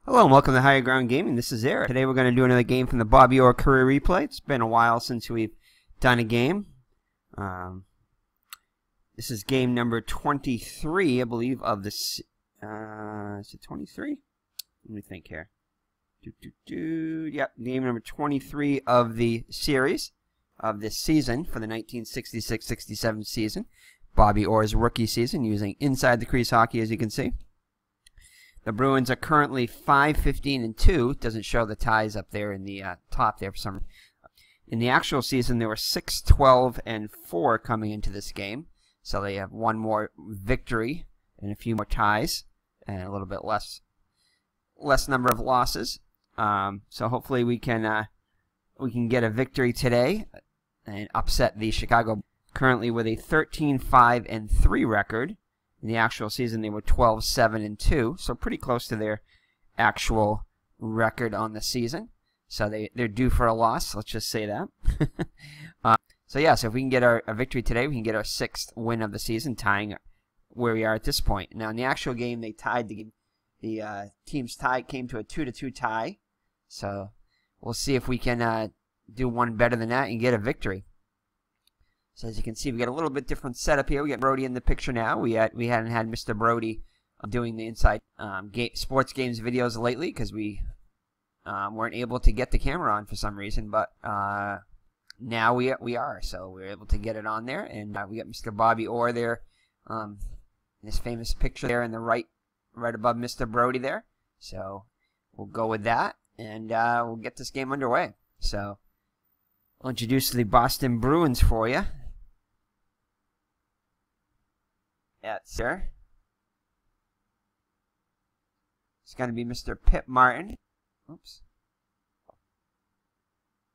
Hello and welcome to Higher Ground Gaming. This is Eric. Today we're going to do another game from the Bobby Orr Career Replay. It's been a while since we've done a game. This is game number 23, I believe, of this. Is it 23? Let me think here. Yep, game number 23 of the series of this season for the 1966-67 season. Bobby Orr's rookie season using inside the crease hockey, as you can see. The Bruins are currently 5-15-2. Doesn't show the ties up there in the top there for some reason. In the actual season, there were 6-12-4 coming into this game. So they have one more victory and a few more ties and a little bit less number of losses. So hopefully we can get a victory today and upset the Chicago. Currently with a 13-5-3 record. In the actual season, they were 12-7-2, so pretty close to their actual record on the season. So they're due for a loss, let's just say that. So if we can get a victory today, we can get our 6th win of the season, tying where we are at this point. Now, in the actual game, they tied the team's tie came to a 2-2 tie. So we'll see if we can do one better than that and get a victory. So as you can see, we got a little bit different setup here. We got Brody in the picture now. We hadn't had Mr. Brody doing the inside sports games videos lately because we weren't able to get the camera on for some reason. But now we are, so we're able to get it on there, and we got Mr. Bobby Orr there, this famous picture there in the right above Mr. Brody there. So we'll go with that, and we'll get this game underway. So I'll introduce the Boston Bruins for you. That's there. It's going to be Mr. Pip Martin. Oops.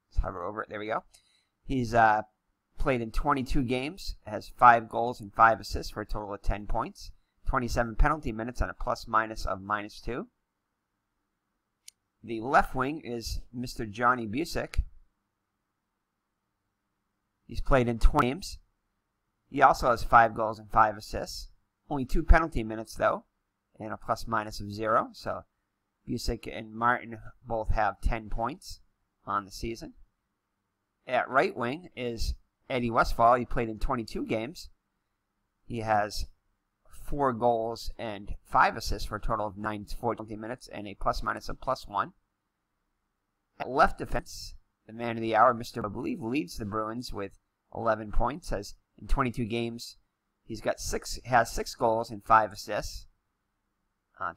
Let's hover over it. There we go. He's played in 22 games, has 5 goals and 5 assists for a total of 10 points, 27 penalty minutes, and a plus-minus of -2. The left wing is Mr. Johnny Busick. He's played in 20 games. He also has 5 goals and 5 assists. Only 2 penalty minutes, though, and a plus-minus of 0. So Busick and Martin both have 10 points on the season. At right wing is Eddie Westfall. He played in 22 games. He has 4 goals and 5 assists for a total of 40 minutes and a plus-minus of +1. At left defense, the man of the hour, Mr. I believe, leads the Bruins with 11 points. Has in 22 games, has 6 goals and 5 assists,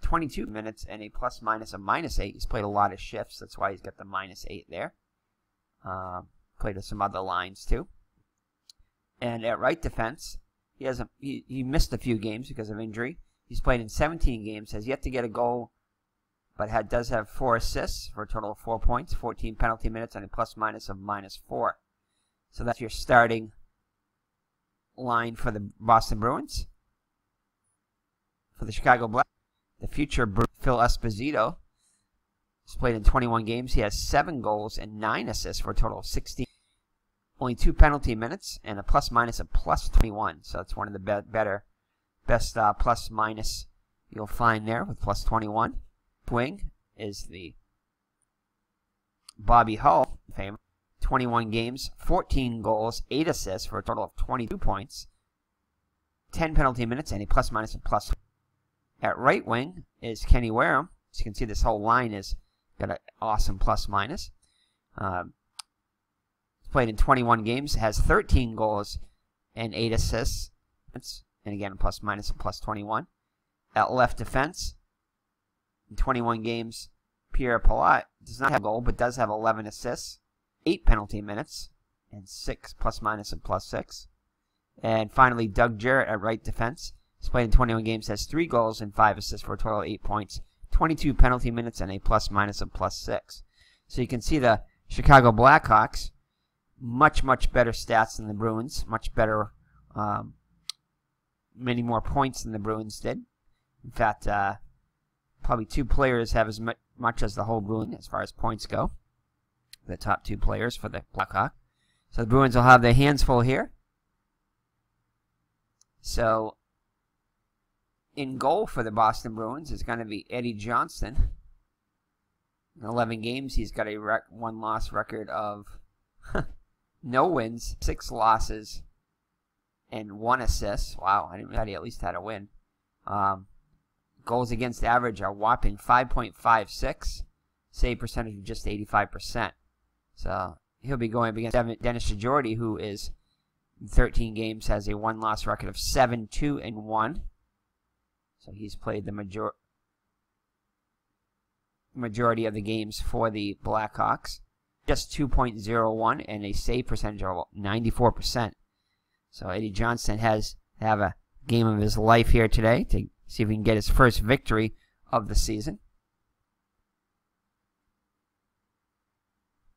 22 minutes and a plus-minus of -8. He's played a lot of shifts, that's why he's got the -8 there. Played with some other lines too. And at right defense, he missed a few games because of injury. He's played in 17 games, has yet to get a goal, but does have 4 assists for a total of 4 points, 14 penalty minutes, and a plus-minus of -4. So that's your starting line for the Boston Bruins. For the Chicago Blackhawks, the future Phil Esposito. He's played in 21 games. He has 7 goals and 9 assists for a total of 16. Only 2 penalty minutes and a plus-minus of +21. So it's one of the best plus-minus you'll find there with +21. Wing is the Bobby Hull, famous. 21 games, 14 goals, 8 assists for a total of 22 points, 10 penalty minutes, and a plus-minus of +1. At right wing is Kenny Wareham. As you can see, this whole line has got an awesome plus-minus. Played in 21 games, has 13 goals and 8 assists, and again, a plus-minus of +21. At left defense, in 21 games, Pierre Palat does not have a goal, but does have 11 assists, 8 penalty minutes, and 6 plus-minus of +6. And finally, Doug Jarrett at right defense. He's played in 21 games, has 3 goals and 5 assists for a total of 8 points, 22 penalty minutes, and a plus-minus of +6. So you can see the Chicago Blackhawks, much better stats than the Bruins, much better, many more points than the Bruins did. In fact, probably 2 players have as much as the whole Bruin as far as points go. The top 2 players for the Blackhawks. So the Bruins will have their hands full here. So in goal for the Boston Bruins is going to be Eddie Johnston. In 11 games, he's got a 1-loss record of no wins, 6 losses, and 1 assist. Wow, I didn't know he at least had a win. Goals against average are whopping 5.56. Save percentage of just 85%. So he'll be going up against Dennis Sjordy, who is in 13 games has a 1-loss record of 7-2-1. So he's played the majority of the games for the Blackhawks. Just 2.01 and a save percentage of 94%. So Eddie Johnston has to have a game of his life here today to see if he can get his first victory of the season.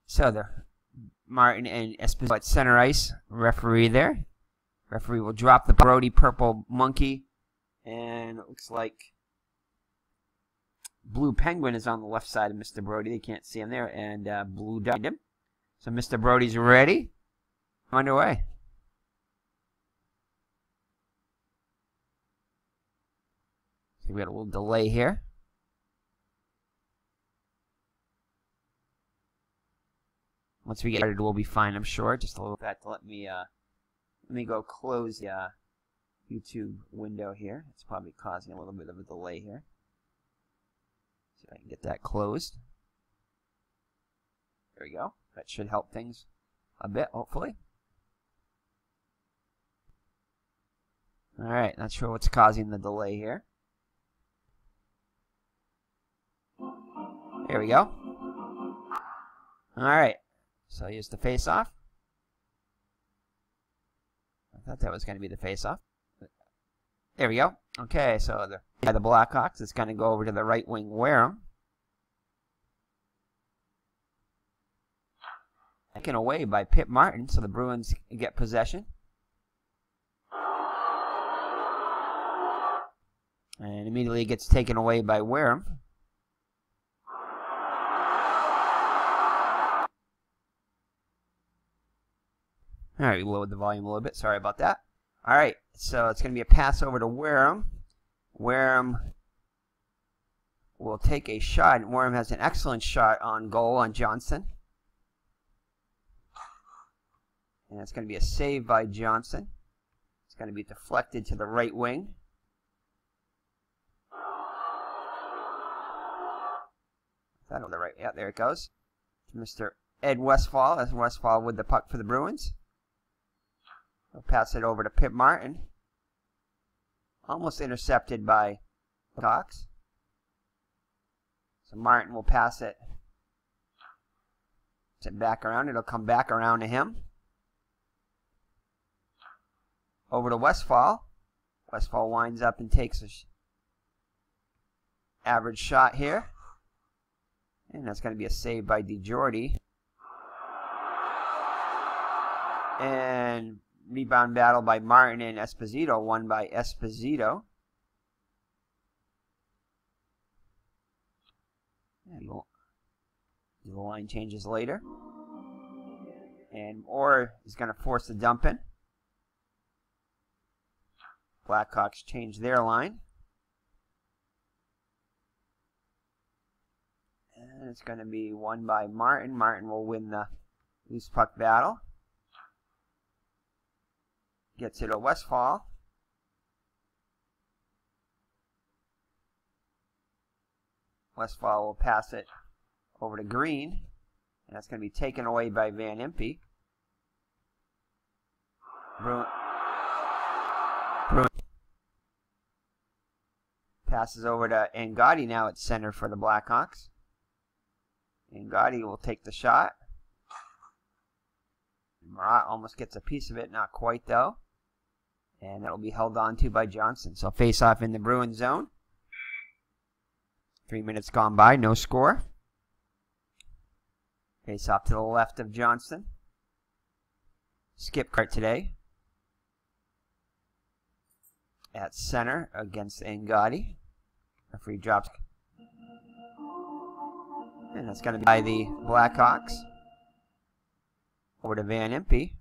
So the Martin and Esposito at center ice. Referee there. Referee will drop the Brody purple monkey. And it looks like Blue Penguin is on the left side of Mr. Brody. They can't see him there. And Blue died him. So Mr. Brody's ready. Underway. So we got a little delay here. Once we get started, we'll be fine, I'm sure. Just a little bit to let me go close the YouTube window here. It's probably causing a little bit of a delay here. See if I can get that closed. There we go. That should help things a bit, hopefully. Alright, not sure what's causing the delay here. There we go. Alright, so here's the face-off. I thought that was going to be the face-off. There we go. Okay, so the Blackhawks, it's going to go over to the right wing Wareham. Taken away by Pip Martin, so the Bruins get possession. And immediately it gets taken away by Wareham. Alright, we lowered the volume a little bit. Sorry about that. Alright, so it's going to be a pass over to Wareham. Wareham will take a shot. And Wareham has an excellent shot on goal on Johnson. And it's going to be a save by Johnson. It's going to be deflected to the right wing. Is that on the right? Yeah, there it goes. To Mr. Ed Westfall. That's Westfall with the puck for the Bruins. He'll pass it over to Pip Martin. Almost intercepted by Cox. So Martin will pass it. Back around. It'll come back around to him. Over to Westfall. Westfall winds up and takes a average shot here. And that's going to be a save by DeJordy. And rebound battle by Martin and Esposito, won by Esposito. The line changes later. And ORR is going to force the dump in. Blackhawks change their line. And it's going to be won by Martin. Martin will win the loose puck battle. Gets it to Westfall. Westfall will pass it over to Green. And that's going to be taken away by Van Impe. Bruin passes over to Angotti now at center for the Blackhawks. Angotti will take the shot. Marat almost gets a piece of it, not quite though. And that'll be held on to by Johnson. So face off in the Bruin zone. 3 minutes gone by, no score. Face off to the left of Johnson. Skip Cart today. At center against Angotti. Referee drops. And that's going to be by the Blackhawks. Over to Van Impe.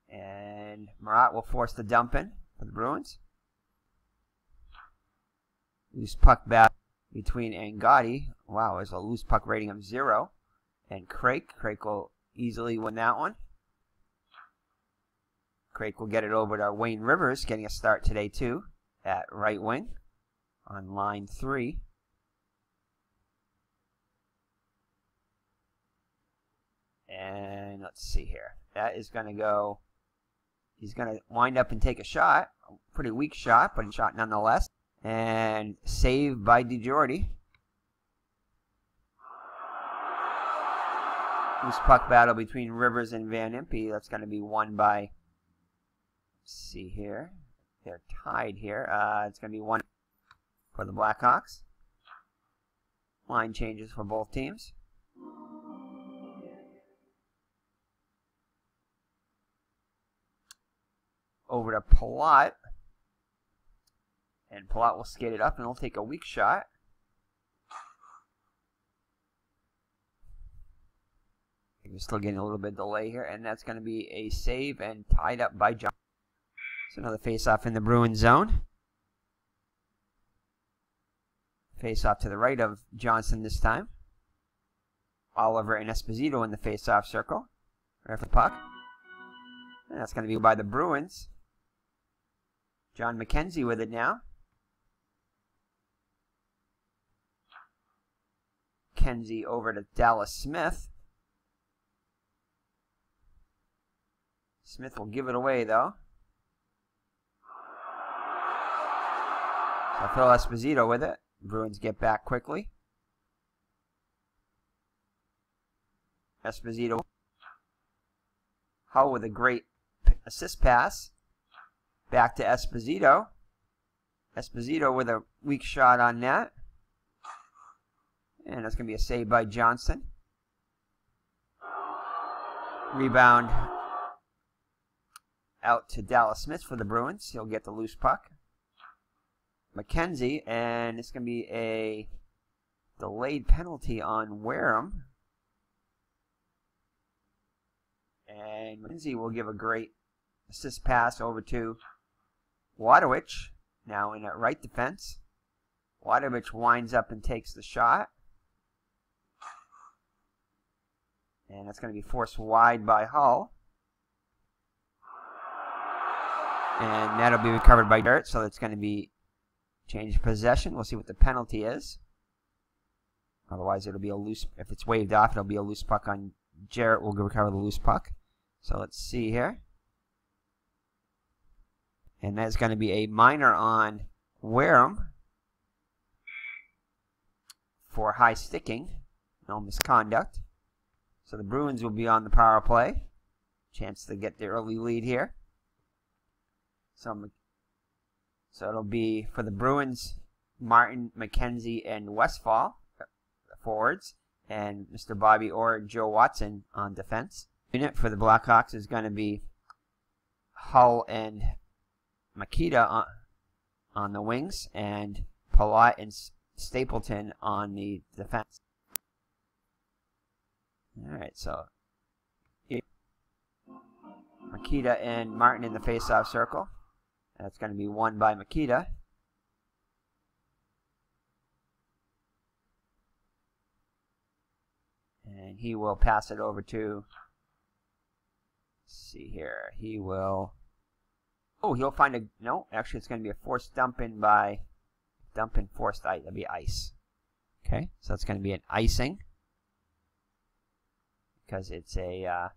And Marat will force the dump in for the Bruins. Loose puck back. between Angotti. Wow, there's a loose puck rating of 0. And Craik will easily win that one. Craik will get it over to Wayne Rivers, getting a start today too at right wing on line 3. And let's see here. That is going to go. He's going to wind up and take a shot. A pretty weak shot, but a shot nonetheless. And saved by DeJordy. Loose puck battle between Rivers and Van Impe. That's going to be won by. Let's see here. They're tied here. It's going to be one for the Blackhawks. Line changes for both teams. Over to Palat. And Palat will skate it up and he'll take a weak shot. We're still getting a little bit of delay here. And that's going to be a save and tied up by John. So another face-off in the Bruin zone. Face-off to the right of Johnson this time. Oliver and Esposito in the face-off circle. Right for the puck. And that's going to be by the Bruins. John McKenzie with it now. McKenzie over to Dallas Smith. Smith will give it away though. So Phil Esposito with it. Bruins get back quickly. Esposito. Hull with a great assist pass. Back to Esposito. Esposito with a weak shot on net. And that's going to be a save by Johnson. Rebound out to Dallas Smith for the Bruins. He'll get the loose puck. McKenzie, and it's going to be a delayed penalty on Wareham. And McKenzie will give a great assist pass over to Wadowicz, now in at right defense. Wadowicz winds up and takes the shot. And that's going to be forced wide by Hull. And that'll be recovered by Dirt, so it's going to be change possession. We'll see what the penalty is. Otherwise, it'll be a loose. If it's waved off, it'll be a loose puck on Jarrett. Will recover the loose puck. So let's see here. And that's going to be a minor on Wareham for high sticking. No misconduct. So the Bruins will be on the power play. Chance to get the early lead here. So it'll be for the Bruins, Martin, McKenzie, and Westfall, forwards, and Mr. Bobby Orr and Joe Watson on defense. Unit for the Blackhawks is going to be Hull and Makita on the wings, and Palat and Stapleton on the defense. Alright, so Makita and Martin in the face-off circle. That's going to be won by Makita. And he will pass it over to, let's see here, he will, oh, he'll find a, no, actually it's going to be a forced dump in forced ice, that'll be ice. Okay, so that's going to be an icing. Because it's a,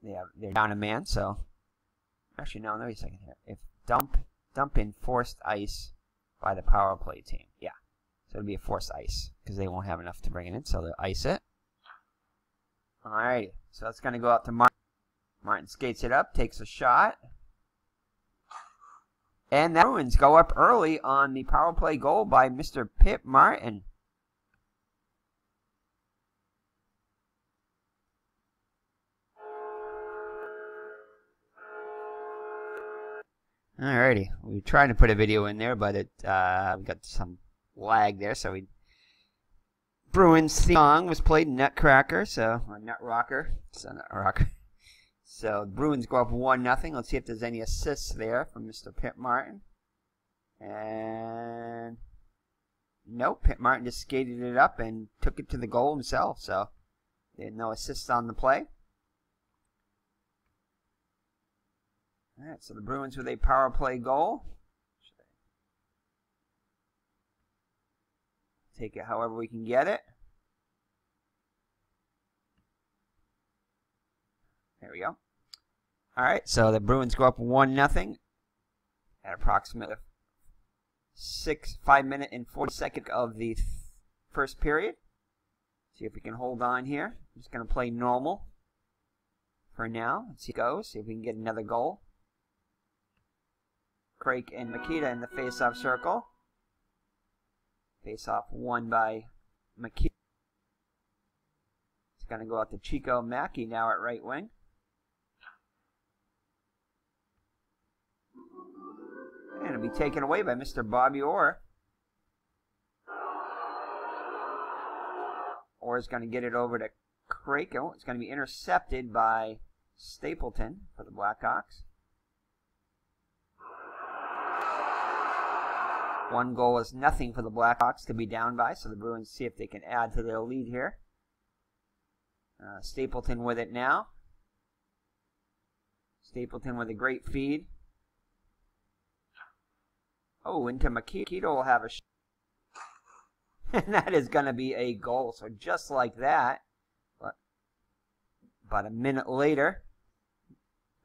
they're down a man, so, actually no, wait a second here. If dump in forced ice by the power play team, yeah. So it'll be a forced ice, because they won't have enough to bring it in, so they'll ice it. Alright, so that's going to go out to Martin. Martin skates it up, takes a shot. And the Bruins go up early on the power play goal by Mr. Pip Martin. Alrighty, we tried to put a video in there, but it we got some lag there, so Bruins theme song was played, Nutcracker, or Nut Rocker, so the Bruins go up 1-0. Let's see if there's any assists there from Mr. Pip Martin. And nope, Pitt Martin just skated it up and took it to the goal himself. So they had no assists on the play. All right, so the Bruins with a power play goal. Take it however we can get it. There we go. All right, so the Bruins go up 1-0 at approximately 5 minute and 40 second of the first period. See if we can hold on here. I'm just going to play normal for now. Let's see how it goes. See if we can get another goal. Craig and Makita in the face-off circle. Face-off won by Makita. It's going to go out to Chico Mackey now at right wing. And it'll be taken away by Mr. Bobby Orr. Orr is going to get it over to Krako. It's going to be intercepted by Stapleton for the Blackhawks. 1-0 for the Blackhawks to be down by, so the Bruins see if they can add to their lead here. Stapleton with it now. Stapleton with a great feed. Oh, into Makita. Makita will have a shot. And that is going to be a goal. So just like that, about a minute later,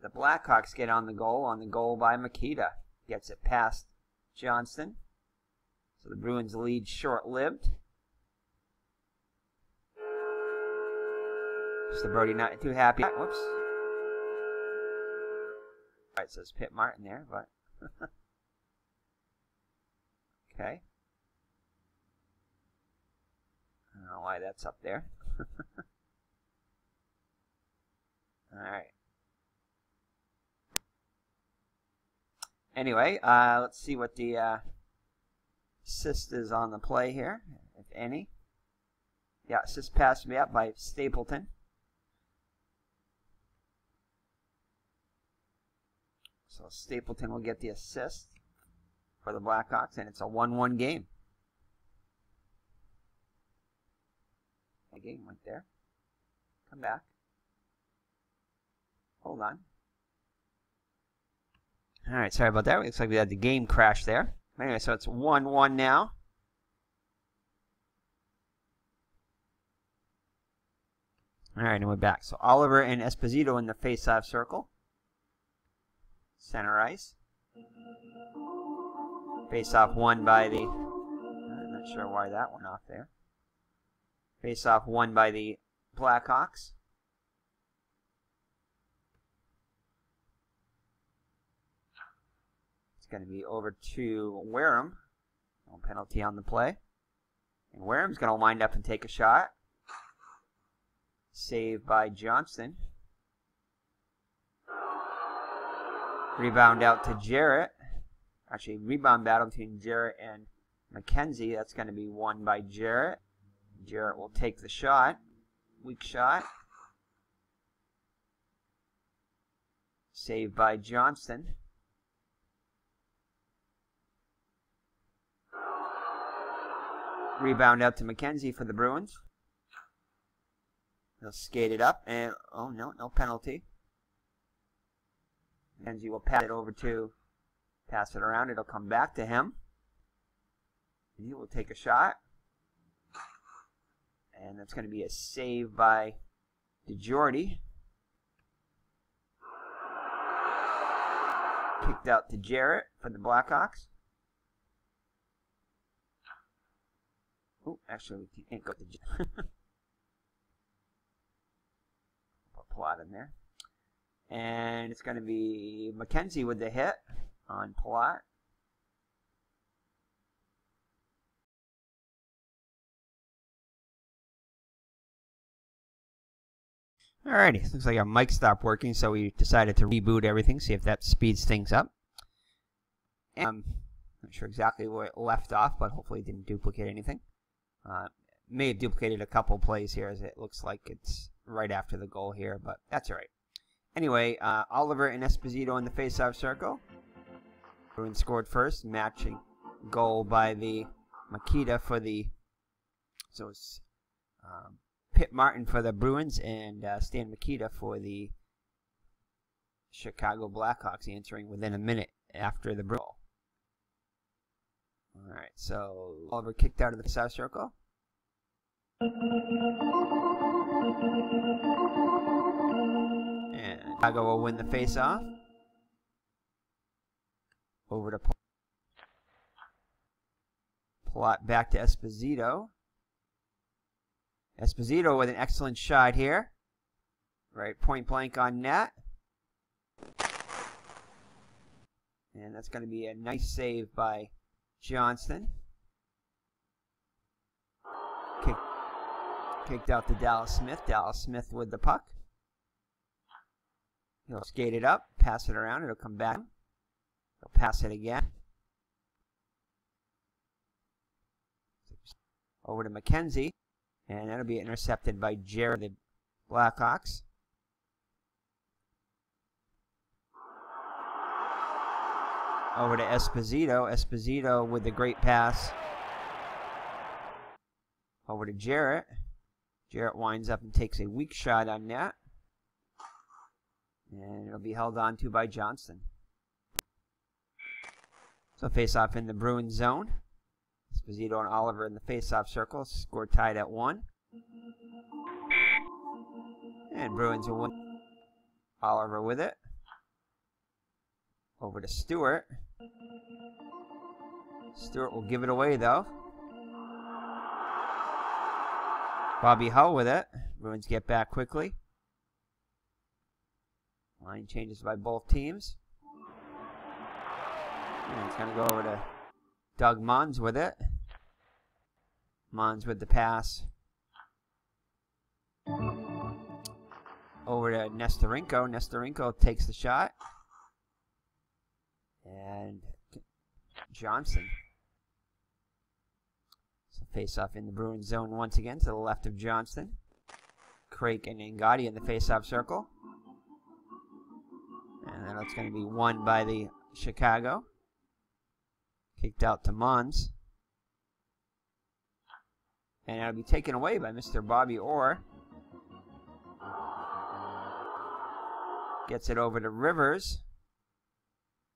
the Blackhawks get on the goal by Makita. Gets it past Johnston. So the Bruins lead short-lived. Mr. Brody not too happy. Whoops. All right, says Pitt Martin there, but okay. I don't know why that's up there. All right. Anyway, let's see what the assist is on the play here, if any. Yeah, assist passed me up by Stapleton. So Stapleton will get the assist for the Blackhawks, and it's a 1-1 game. The game went there. Come back. Hold on. All right, sorry about that. Looks like we had the game crash there. Anyway, so it's 1-1 now. All right, and we're back. So Oliver and Esposito in the face-off circle. Center ice. Face-off won by the... I'm not sure why that went off there. Face-off won by the Blackhawks. It's going to be over to Wareham. No penalty on the play. And Wareham's going to wind up and take a shot. Saved by Johnston. Rebound out to Jarrett. Actually, rebound battle between Jarrett and McKenzie. That's going to be won by Jarrett. Jarrett will take the shot. Weak shot. Saved by Johnston. Rebound out to McKenzie for the Bruins. He'll skate it up, and oh no, no penalty. McKenzie will pass it around. It'll come back to him. He will take a shot. And that's going to be a save by DeJordy. Kicked out to Jarrett for the Blackhawks. Oh, actually, we can't go to Jarrett. Put a plot in there. And it's going to be McKenzie with the hit on Palat. Alrighty, looks like our mic stopped working, so we decided to reboot everything, see if that speeds things up. And I'm not sure exactly where it left off, but hopefully it didn't duplicate anything. May have duplicated a couple plays here, as it looks like it's right after the goal here, but that's alright. Anyway, Oliver and Esposito in the face-off circle. Bruin scored first, matching goal by the Makita for the, so it's Pitt Martin for the Bruins and Stan Makita for the Chicago Blackhawks, answering within a minute after the Bruin. Alright, so Oliver kicked out of the south circle. And Chicago will win the face-off. Over to Plot back to Esposito. Esposito with an excellent shot here. Right, point blank on net. And that's going to be a nice save by Johnston. Kicked out to Dallas Smith. Dallas Smith with the puck. He'll skate it up, pass it around, it'll come back. He'll pass it again. Over to McKenzie. And that'll be intercepted by Jared, the Blackhawks. Over to Esposito. Esposito with the great pass. Over to Jarrett. Jarrett winds up and takes a weak shot on net. And it'll be held on to by Johnston. So face-off in the Bruin zone. Esposito and Oliver in the face-off circle. Score tied at 1. And Bruins will win. Oliver with it. Over to Stewart. Stewart will give it away though. Bobby Hull with it. Bruins get back quickly. Line changes by both teams. And it's going to go over to Doug Mons with it. Mons with the pass. Over to Nestorenko. Nestorenko takes the shot. And Johnson. So face-off in the Bruins zone once again to the left of Johnston. Craik and Ngati in the face-off circle. And then it's going to be won by the Chicago. Kicked out to Mons. And it'll be taken away by Mr. Bobby Orr. Gets it over to Rivers.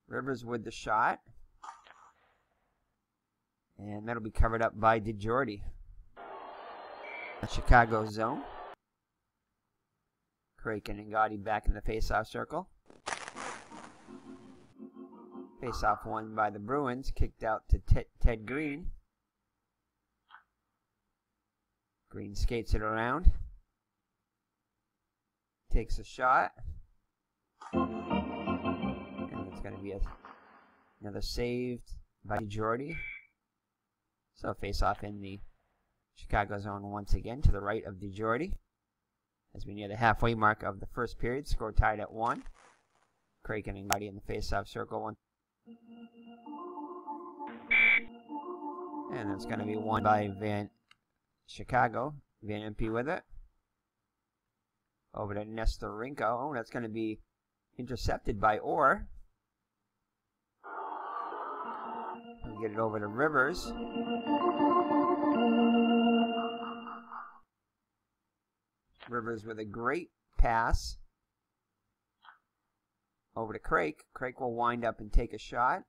Rivers with the shot. And that'll be covered up by DeJordy. The Chicago zone. Craik and Ngati back in the face-off circle. Face-off won by the Bruins. Kicked out to Ted Green. Green skates it around. Takes a shot. And it's going to be another saved by Jordy. So face-off in the Chicago zone once again to the right of DeJordy. As we near the halfway mark of the first period. Score tied at 1. Craik and Ngati in the face-off circle. And it's going to be won by Chicago. Van Impe with it. Over to Nestorenko. That's going to be intercepted by Orr. We'll get it over to Rivers. Rivers with a great pass. Over to Craik. Craik will wind up and take a shot.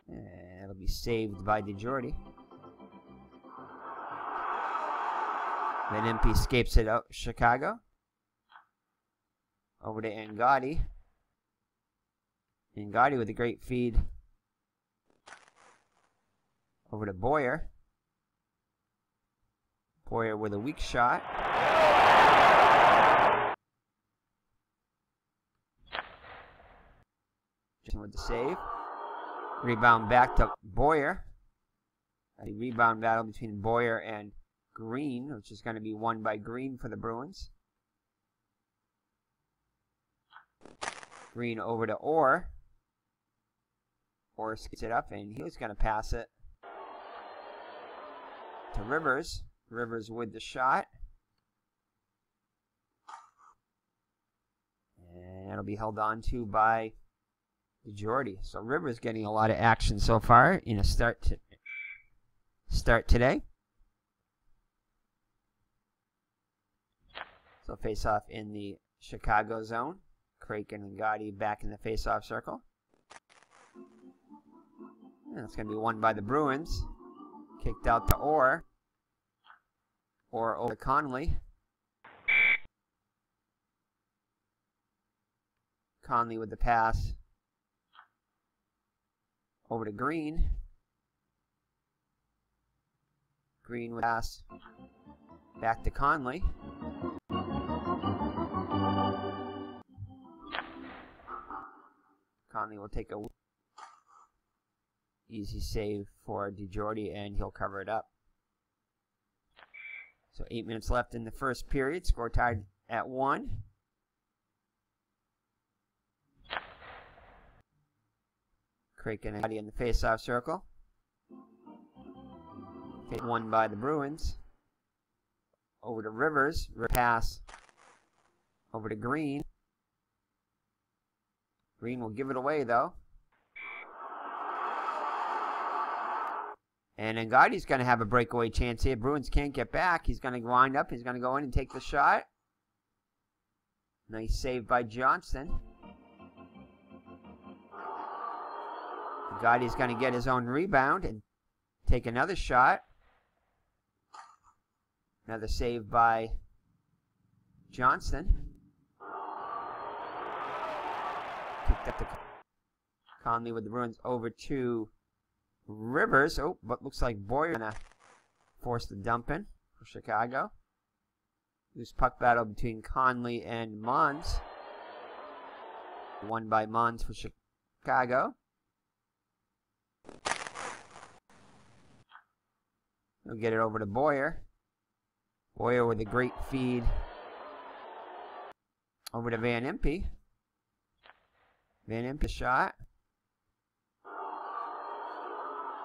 And it'll be saved by DeJordy. Then Impe escapes it out. Chicago. Over to Ngati. Ngati with a great feed. Over to Boyer. Boyer with a weak shot. With the save. Rebound back to Boyer. A rebound battle between Boyer and Green, which is going to be won by Green for the Bruins. Green over to Orr. Orr skips it up, and he was going to pass it to Rivers. Rivers with the shot. And it'll be held on to by DeJordy. So Rivers getting a lot of action so far in a start today. So face off in the Chicago zone. Kraken and Gotti back in the face-off circle. And it's going to be won by the Bruins. Kicked out to ORR. ORR over to Conley. Conley with the pass. Over to Green. Green with the pass. Back to Conley. Conley will take a easy save for DeJordy, and he'll cover it up. So 8 minutes left in the first period. Score tied at 1. Kraken and Gotti in the face-off circle. Won by the Bruins. Over to Rivers. Pass. Over to Green. Green will give it away, though. And then Gotti's going to have a breakaway chance here. Bruins can't get back. He's going to wind up. He's going to go in and take the shot. Nice save by Johnston. Gotti's going to get his own rebound and take another shot. Another save by Johnston. Kicked up to Conley with the Bruins over to Rivers. Oh, but looks like Boyer going to force the dump in for Chicago. Loose puck battle between Conley and Mons. Won by Mons for Chicago. We'll get it over to Boyer. Boyer with a great feed over to Van Impe. Van Impe shot.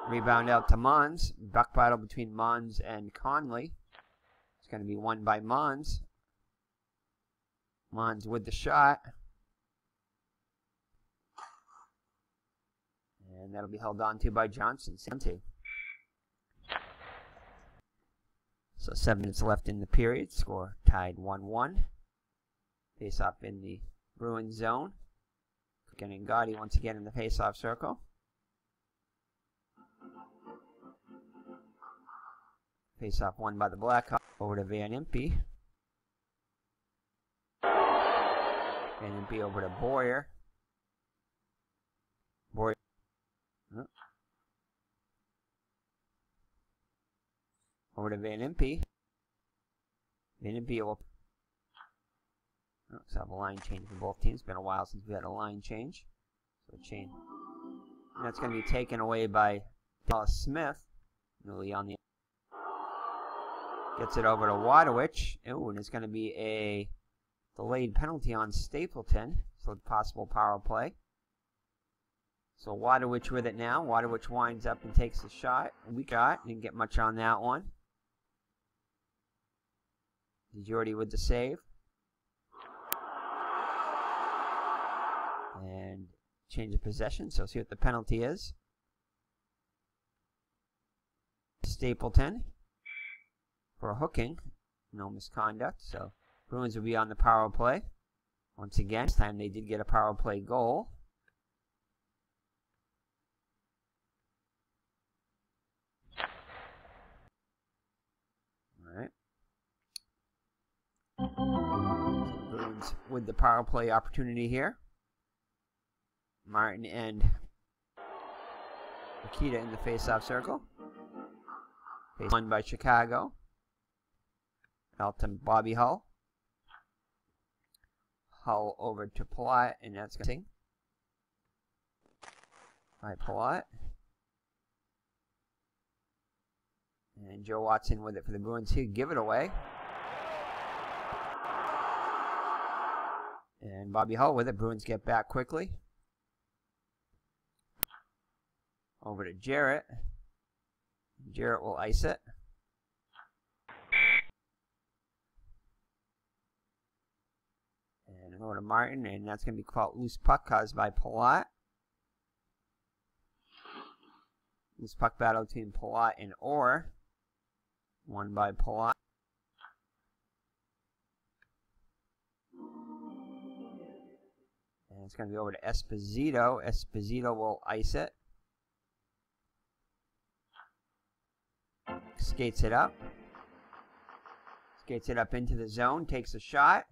Rebound out to Mons. Buck battle between Mons and Conley. It's going to be won by Mons. Mons with the shot. And that'll be held on to by Johnson. So 7 minutes left in the period. Score tied 1-1. Face off in the Bruin zone. Getting Gotti once again in the face-off circle. Face-off won by the Blackhawks. Over to Van Impe. Van Impe over to Boyer. Boyer. Oh. Over to Van Impe. Van Impe will... Let's have a line change for both teams. It's been a while since we had a line change. So change. And that's going to be taken away by Dallas Smith. Newly on the... Gets it over to Wadowich. Oh, and it's going to be a delayed penalty on Stapleton. So possible power play. So Wadowich with it now. Wadowich winds up and takes the shot. And we didn't get much on that one. DeJordy with the save. And change of possession. So see what the penalty is. Stapleton for hooking. No misconduct. So Bruins will be on the power play. Once again, this time they did get a power play goal. Alright. Bruins with the power play opportunity here. Martin and Nikita in the face-off circle. Won by Chicago. Out to Bobby Hull. Hull over to Palat, and that's going by Palat. And Joe Watson with it for the Bruins. He'll give it away. And Bobby Hull with it. Bruins get back quickly. Over to Jarrett. Jarrett will ice it. And over to Martin, and that's going to be called loose puck caused by Palat. This puck battle between Palat and ORR. Won by Palat. And it's going to be over to Esposito. Esposito will ice it. Skates it up. Skates it up into the zone. Takes a shot.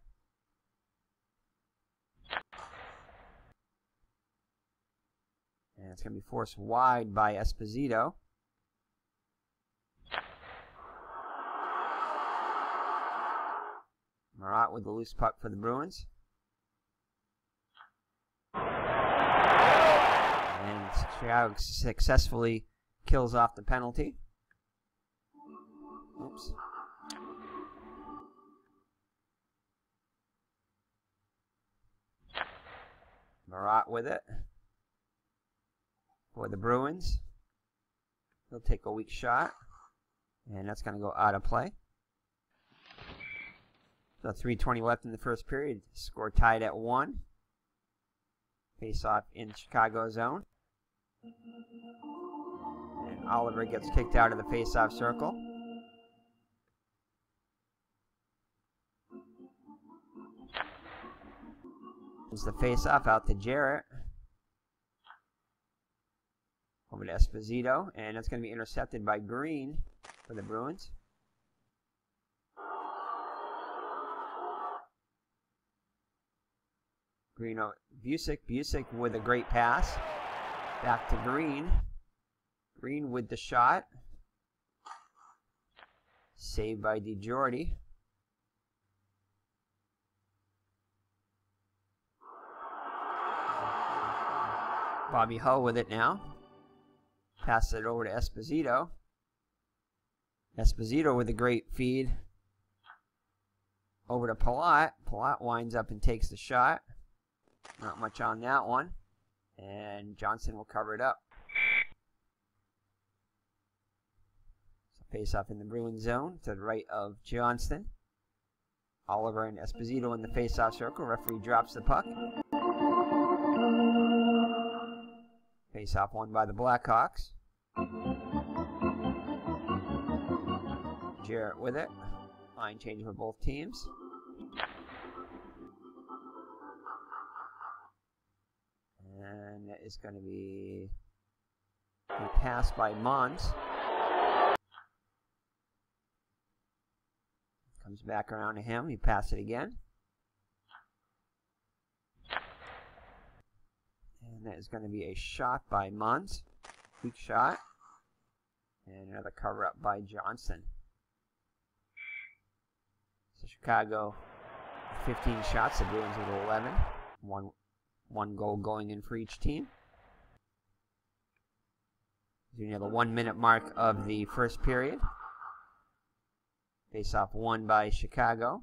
And it's going to be forced wide by Esposito. Marat with the loose puck for the Bruins. And Chicago successfully kills off the penalty. Oops. Marat with it for the Bruins. He'll take a weak shot, and that's going to go out of play. So 3:20 left in the first period. Score tied at 1. Face off in Chicago zone. And Oliver gets kicked out of the face-off circle. It's the face-off out to Jarrett. Over to Esposito, and that's going to be intercepted by Green for the Bruins. Green, Busick with a great pass. Back to Green. Green with the shot. Saved by DeJordy. Bobby Hull with it now. Passes it over to Esposito. Esposito with a great feed. Over to Palat. Palat winds up and takes the shot. Not much on that one. And Johnson will cover it up. So face off in the Bruin zone to the right of Johnston. Oliver and Esposito in the face-off circle. Referee drops the puck. Face-off won by the Blackhawks. Jarrett with it. Line change for both teams. And that is going to be a pass by Mons. Comes back around to him. He passes it again. And that is going to be a shot by Mons. Weak shot. And another cover up by Johnson. So Chicago 15 shots. The Bruins with 11. One goal going in for each team. So you have the 1 minute mark of the first period. Face off won by Chicago.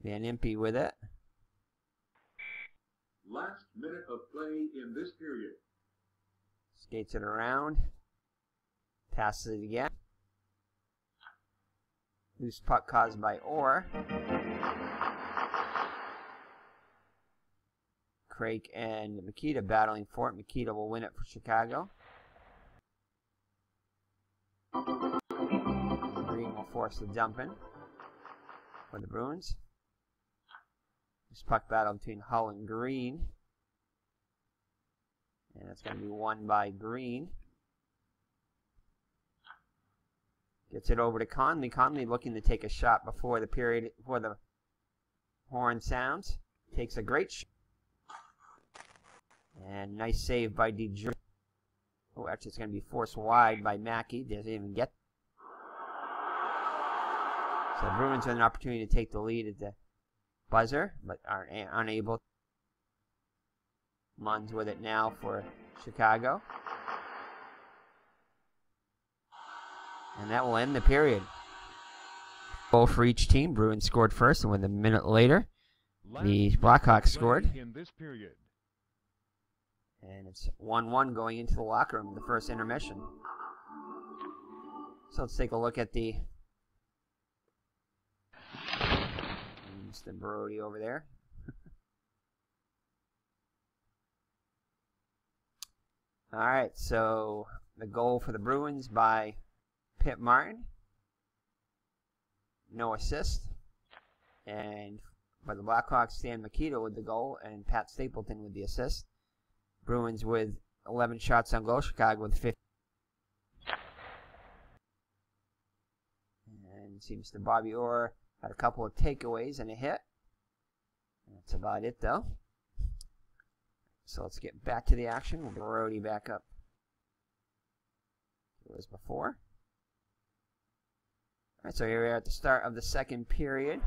Van Impe with it. Last minute of play in this period. Skates it around. Passes it again. Loose puck caused by ORR. Craig and Mikita battling for it. Mikita will win it for Chicago. Green will force the dump in for the Bruins. This puck battle between Hull and Green. And it's going to be won by Green. Gets it over to Conley. Conley looking to take a shot before the horn sounds. Takes a great shot. And nice save by DeJordy. Oh, actually it's going to be forced wide by Mackey. Doesn't even get. So the Bruins had an opportunity to take the lead at the buzzer, but are unable. Mons with it now for Chicago. And that will end the period. Goal for each team. Bruins scored first, and with a minute later, the Blackhawks scored. In this period. And it's 1-1 going into the locker room, the first intermission. So let's take a look at the Mr. Brody over there. Alright, so the goal for the Bruins by Pip Martin. No assist. And by the Blackhawks, Stan Mikita with the goal and Pat Stapleton with the assist. Bruins with 11 shots on goal. Chicago with 50. And see Mr. Bobby Orr had a couple of takeaways and a hit. That's about it, though. So let's get back to the action. We'll get Brody back up. It was before. Alright, so here we are at the start of the second period.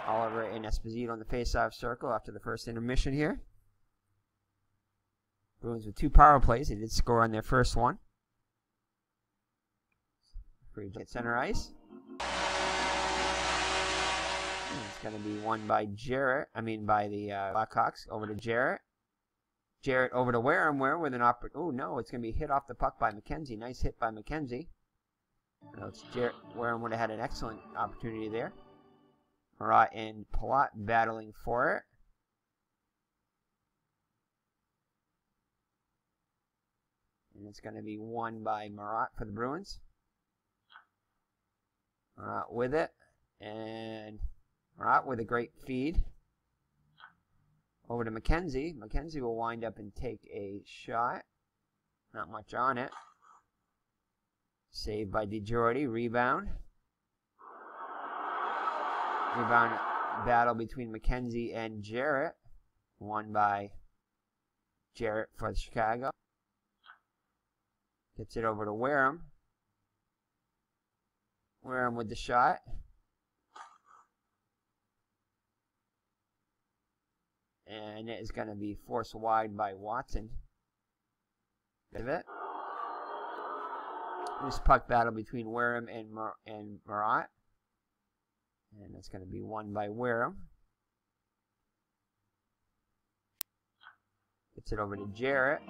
Oliver and Esposito on the face-off circle after the first intermission here. Bruins with 2 power plays. They did score on their first one. Free at center ice. It's going to be won by Jarrett. By the Blackhawks. Over to Jarrett. Jarrett over to Wareham with an oh no, it's going to be hit off the puck by McKenzie. Nice hit by McKenzie. No, it's Jarrett. Wareham would have had an excellent opportunity there. Marat and Palat battling for it. And it's going to be won by Marat for the Bruins. Marat with it. And Marat with a great feed. Over to McKenzie. McKenzie will wind up and take a shot. Not much on it. Saved by DeJordy. Rebound. Rebound battle between McKenzie and Jarrett. Won by Jarrett for Chicago. Gets it over to Wareham. Wareham with the shot. And it is going to be forced wide by Watson. Of it. This puck battle between Wareham and Marat. And it's going to be won by Wareham. Gets it over to Jarrett.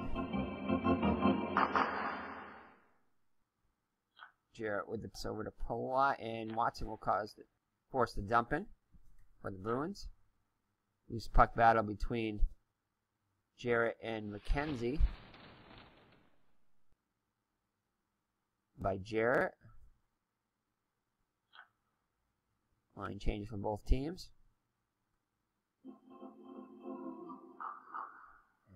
Jarrett with the over to Palat, and Watson will force the dumping for the Bruins. Loose puck battle between Jarrett and McKenzie. By Jarrett. Line change for both teams.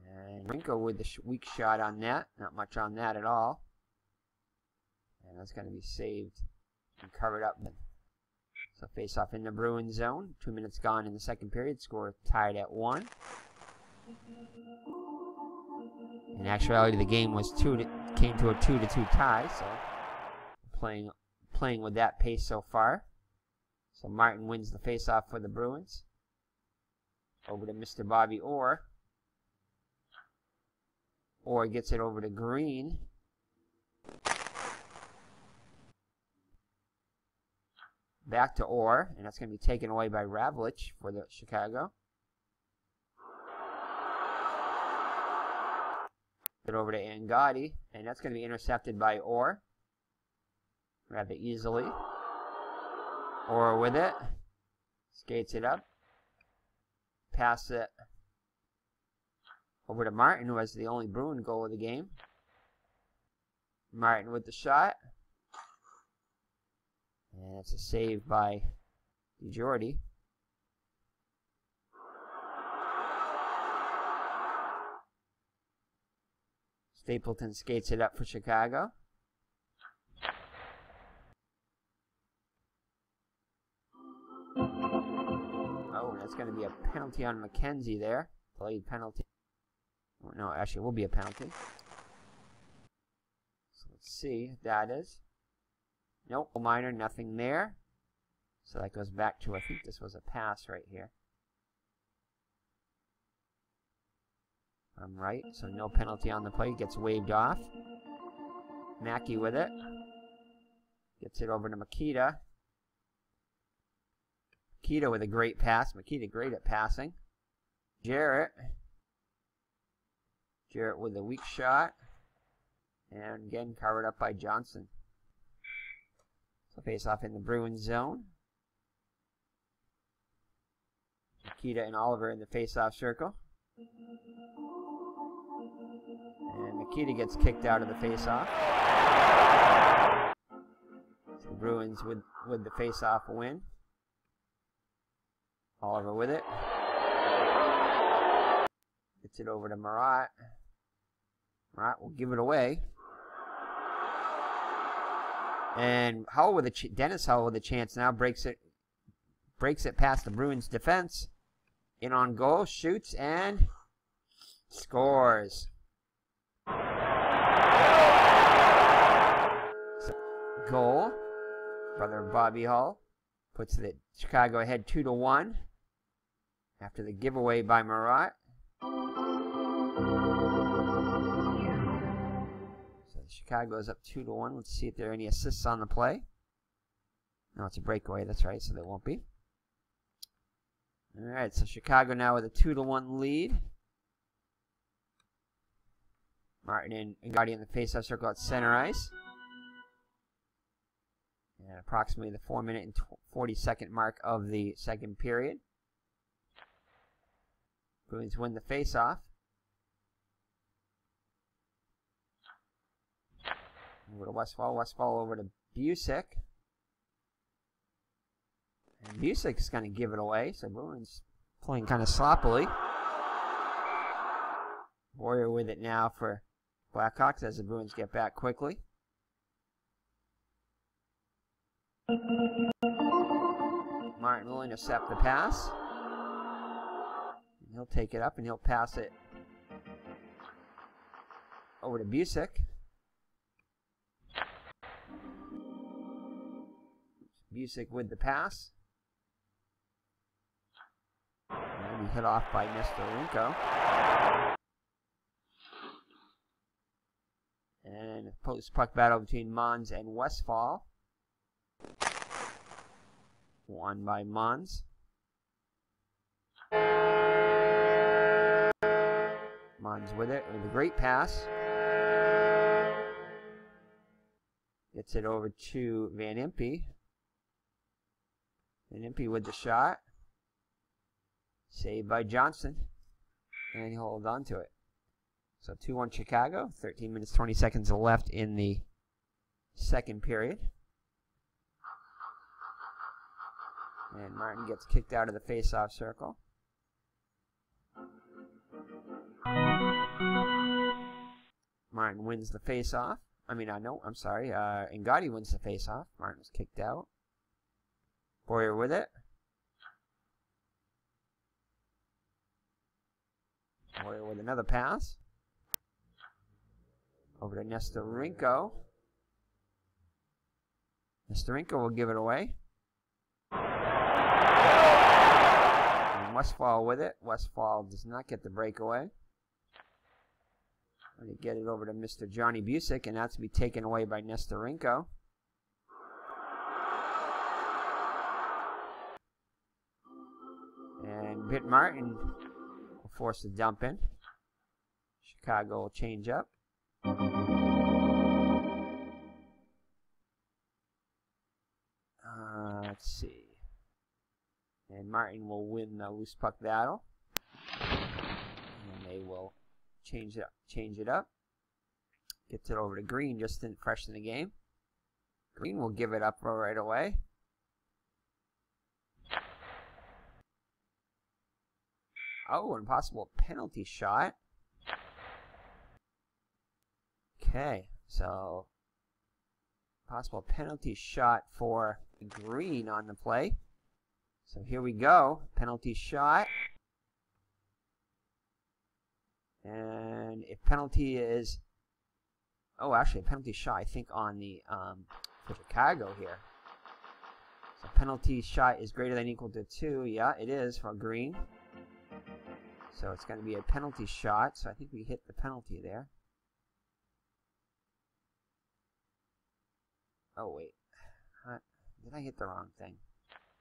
And Rinko with the weak shot on that. Not much on that at all. And that's going to be saved and covered up. So face off in the Bruin zone. 2 minutes gone in the second period. Score tied at 1. In actuality, the game was came to a 2-2 tie. So playing with that pace so far. So Martin wins the face-off for the Bruins. Over to Mr. Bobby Orr. Orr gets it over to Green. Back to Orr, and that's going to be taken away by Ravlich for the Chicago. Get over to Angotti, and that's going to be intercepted by Orr. Rather easily. Orr with it. Skates it up. Pass it over to Martin, who has the only Bruin goal of the game. Martin with the shot. And it's a save by DeJordy. Stapleton skates it up for Chicago. Oh, that's going to be a penalty on McKenzie there. Delayed penalty. Oh, no, actually it will be a penalty. So let's see if that is. Nope, minor, nothing there. So that goes back to, I think this was a pass right here. I'm right, so no penalty on the play. Gets waved off. Mackey with it. Gets it over to Makita. Makita with a great pass. Makita great at passing. Jarrett. Jarrett with a weak shot. And again, covered up by Johnson. So face off in the Bruin zone. Makita and Oliver in the face-off circle. And Nikita gets kicked out of the faceoff. So the Bruins with the faceoff win. Oliver with it. Gets it over to Marat. Marat will give it away. And Hull with Dennis Hull with a chance now. Breaks it past the Bruins defense. In on goal, shoots, and scores. So, goal. Brother Bobby Hull puts the Chicago ahead 2-1 after the giveaway by Marat. So Chicago's up 2-1. Let's see if there are any assists on the play. No, it's a breakaway. That's right, so there won't be. All right, so Chicago now with a 2-1 lead. Martin and Gotti in the faceoff circle at center ice. And approximately the 4-minute and 40-second mark of the second period. Bruins win the faceoff. Over to Westfall. Westfall over to Busick. And Busick's going to give it away. So Bruins playing kind of sloppily. Warrior with it now for Blackhawks as the Bruins get back quickly. Martin will intercept the pass. And he'll take it up and he'll pass it over to Busick. Busick with the pass. And he hit off by Nestorenko. And a post puck battle between Mons and Westfall. Won by Mons. Mons with it with a great pass. Gets it over to Van Impe. Van Impe with the shot. Saved by Johnson. And he holds on to it. So 2-1 Chicago. 13 minutes, 20 seconds left in the second period. And Martin gets kicked out of the face-off circle. Martin wins the face-off. I'm sorry. Ngotti wins the face-off. Martin was kicked out. Boyer with it. Boyer with another pass. Over to Nestorenko. Nestorenko will give it away. And Westfall with it. Westfall does not get the breakaway. Going to get it over to Mr. Johnny Busick, and that's to be taken away by Nestorenko. And Britt Martin will force the dump in. Chicago will change up. Let's see. And Martin will win the loose puck battle. And they will change it up. Gets it over to Green just in fresh in the game. Green will give it up right away. Oh, an impossible penalty shot. Okay, so possible penalty shot for Green on the play. So here we go. Penalty shot. And if penalty is... Oh, actually, a penalty shot, I think, on the for Chicago here. So penalty shot is greater than or equal to 2. Yeah, it is for Green. So it's going to be a penalty shot. So I think we hit the penalty there. Oh, wait. Did I hit the wrong thing?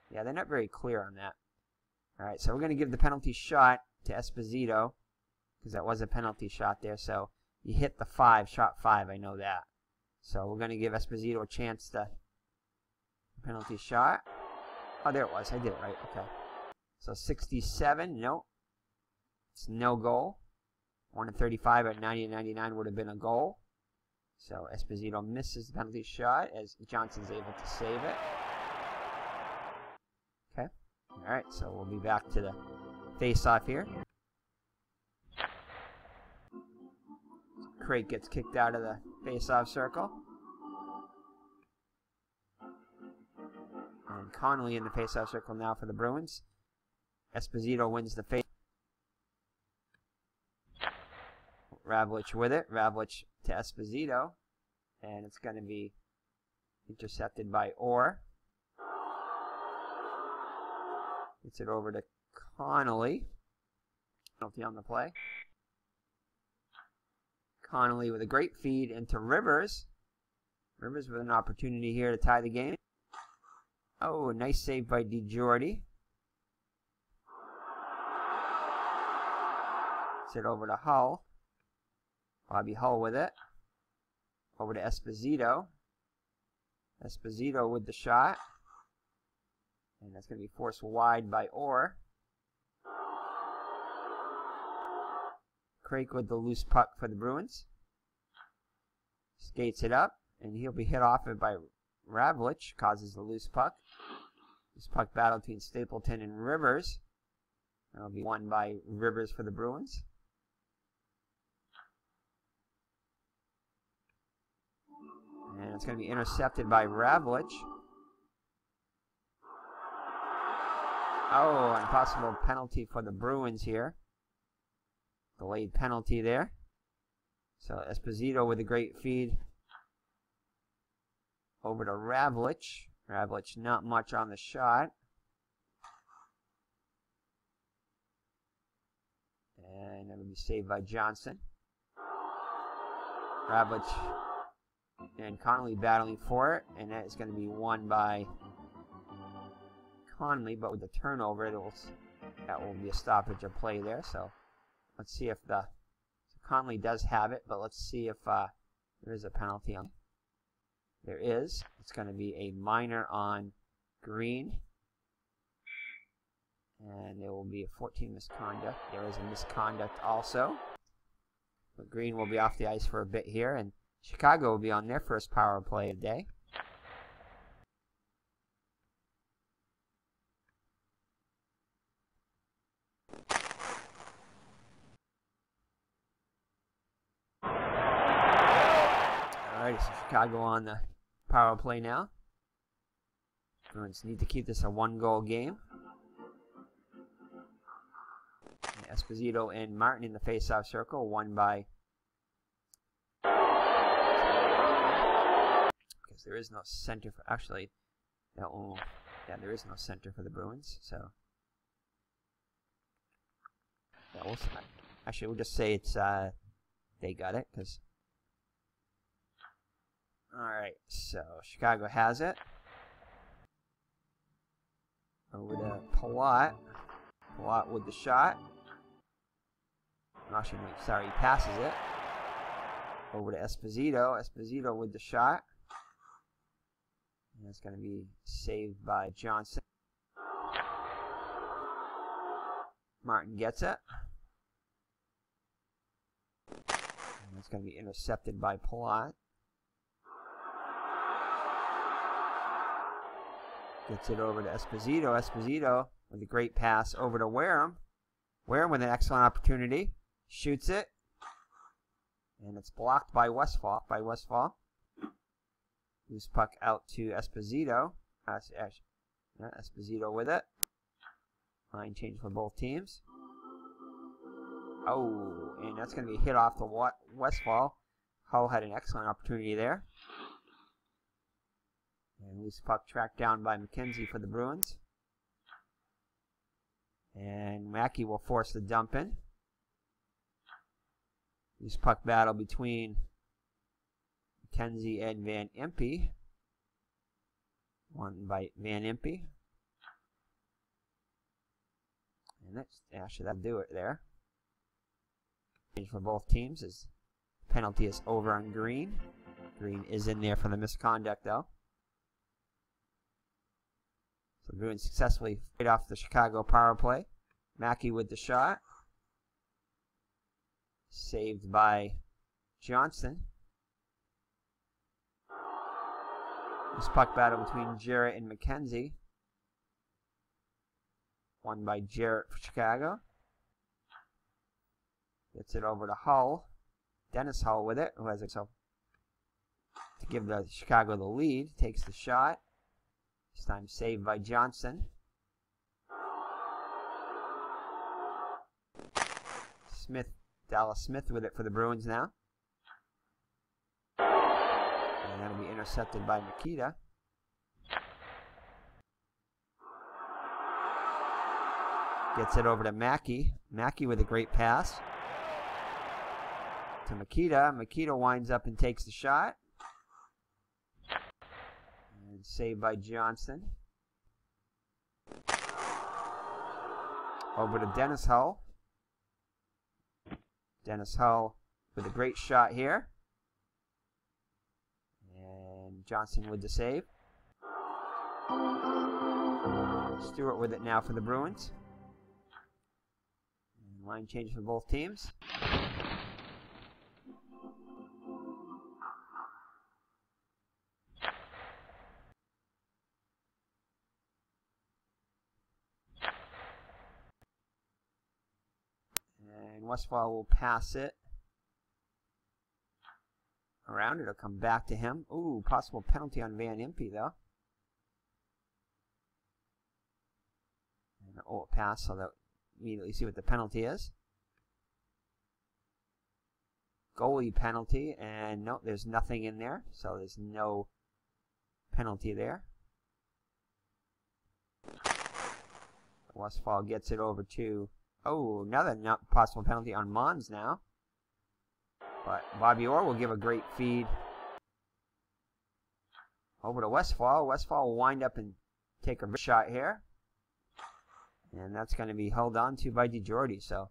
Yeah, they're not very clear on that. Alright, so we're going to give the penalty shot to Esposito, because that was a penalty shot there. So you hit the 5, shot 5, I know that. So we're going to give Esposito a chance to penalty shot. Oh, there it was. I did it right. Okay. So 67, no. It's no goal. 1-35 at 90-99 would have been a goal. So Esposito misses the penalty shot as Johnson's able to save it. Okay. Alright, so we'll be back to the face-off here. Craig gets kicked out of the face-off circle. And Connolly in the face-off circle now for the Bruins. Esposito wins the face. Ravlich with it. Ravlich to Esposito. And it's going to be intercepted by ORR. Gets it over to Connolly. Penalty on the play. Connolly with a great feed into Rivers. Rivers with an opportunity here to tie the game. Oh, a nice save by DeJordy. Gets it over to Hull. Bobby Hull with it. Over to Esposito. Esposito with the shot. And that's going to be forced wide by ORR. Craig with the loose puck for the Bruins. Skates it up, and he'll be hit off it by Ravlich. Causes the loose puck. This puck battle between Stapleton and Rivers. That'll be won by Rivers for the Bruins. And it's going to be intercepted by Ravlich. Oh, an possible penalty for the Bruins here. Delayed penalty there. So Esposito with a great feed over to Ravlich. Ravlich not much on the shot. And that'll be saved by Johnson. Ravlich and Connolly battling for it, and that is going to be won by Connolly, but with the turnover, that will be a stoppage of play there. So let's see if Connolly does have it, but let's see if there is a penalty on. There is. It's going to be a minor on Green, and there will be a 14 misconduct. There is a misconduct also, but Green will be off the ice for a bit here, and Chicago will be on their first power play of the day. Alright, so Chicago on the power play now. Bruins need to keep this a one-goal game. And Esposito and Martin in the face-off circle, won by... Because there is no center for... Actually, yeah, there is no center for the Bruins, so... Yeah, actually, we'll just say it's... they got it, because... Alright, so Chicago has it. Over to Palat. Palat with the shot. Actually, sorry, he passes it. Over to Esposito. Esposito with the shot. And it's going to be saved by Johnson. Martin gets it. And it's going to be intercepted by Palat. Gets it over to Esposito. Esposito with a great pass over to Wareham. Wareham with an excellent opportunity. Shoots it. And it's blocked by Westfall. Loose puck out to Esposito. Esposito with it. Line change for both teams. Oh, and that's going to be hit off to Westfall. Hull had an excellent opportunity there. And loose puck tracked down by McKenzie for the Bruins. And Mackey will force the dump in. Loose puck battle between McKenzie and Van Impe. Won by Van Impe. And that's actually that'll do it there. For both teams, as penalty is over on Green. Green is in there for the misconduct though. So Bruins successfully fight off the Chicago power play. Mackey with the shot. Saved by Johnson. This puck battle between Jarrett and McKenzie. Won by Jarrett for Chicago. Gets it over to Hull. Dennis Hull with it, who has it so to give the Chicago the lead. Takes the shot. This time saved by Johnson. Dallas Smith with it for the Bruins now. And that'll be intercepted by Nikita. Gets it over to Mackey. Mackey with a great pass. To Makita. Makita winds up and takes the shot. And saved by Johnson. Over to Dennis Hull. Dennis Hull with a great shot here. And Johnson with the save. Stewart with it now for the Bruins. And line change for both teams. And Westfall will pass it around. It'll come back to him. Ooh, possible penalty on Van Impe, though. And a pass, so that immediately see what the penalty is. Goalie penalty, and no, there's nothing in there, so there's no penalty there. Westfall gets it over to, oh, another possible penalty on Mons now. But Bobby Orr will give a great feed over to Westfall. Westfall will wind up and take a shot here. And that's going to be held on to by DeJordy. So,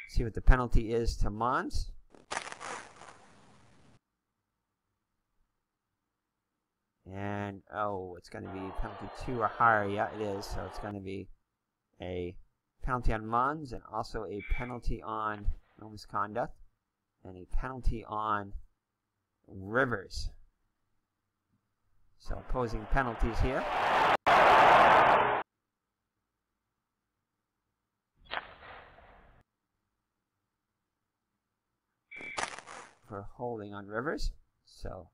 see what the penalty is to Mons. And, oh, it's going to be penalty 2 or higher. Yeah, it is. So, it's going to be a penalty on Mons and also a penalty on no misconduct. And a penalty on Rivers. So opposing penalties here. For holding on Rivers. So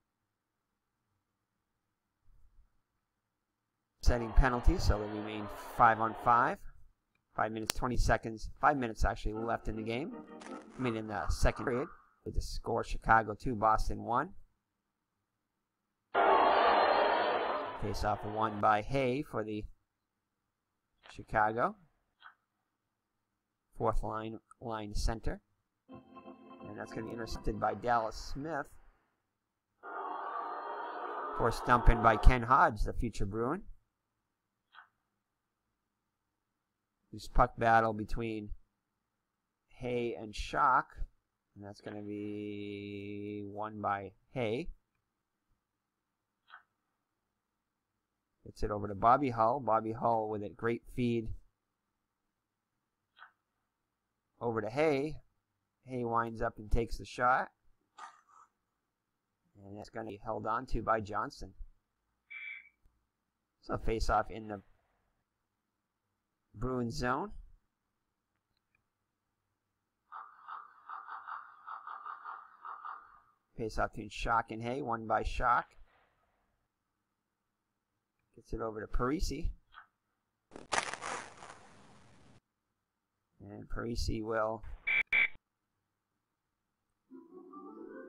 setting penalties, so they remain 5-on-5. 5 minutes, 20 seconds, 5 minutes actually left in the game. I mean in the second period. With the score Chicago 2, Boston 1. Face off won by Hay for the Chicago. Fourth line center. And that's going to be intercepted by Dallas Smith. Forced dump in by Ken Hodge, the future Bruin. This puck battle between Hay and Schock. And that's going to be won by Hay. Gets it over to Bobby Hull. Bobby Hull with a great feed over to Hay. Hay winds up and takes the shot. And that's going to be held on to by Johnson. So face off in the Bruin zone. Face off between Schock and Hay, won by Schock. Gets it over to Parisi. And Parisi will...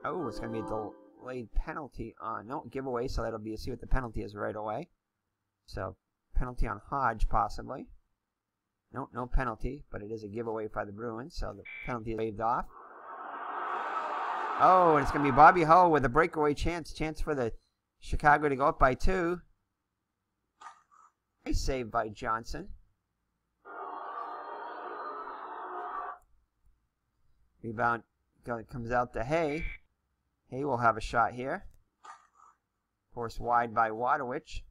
Oh, it's going to be a delayed penalty on... No, giveaway, so that'll be... See what the penalty is right away. So, penalty on Hodge, possibly. No, no penalty, but it is a giveaway by the Bruins, so the penalty is waved off. Oh, and it's going to be Bobby Hull with a breakaway chance. Chance for the Chicago to go up by 2. Nice save by Johnson. Rebound comes out to Hay. Hay will have a shot here. Forced wide by Wadowich.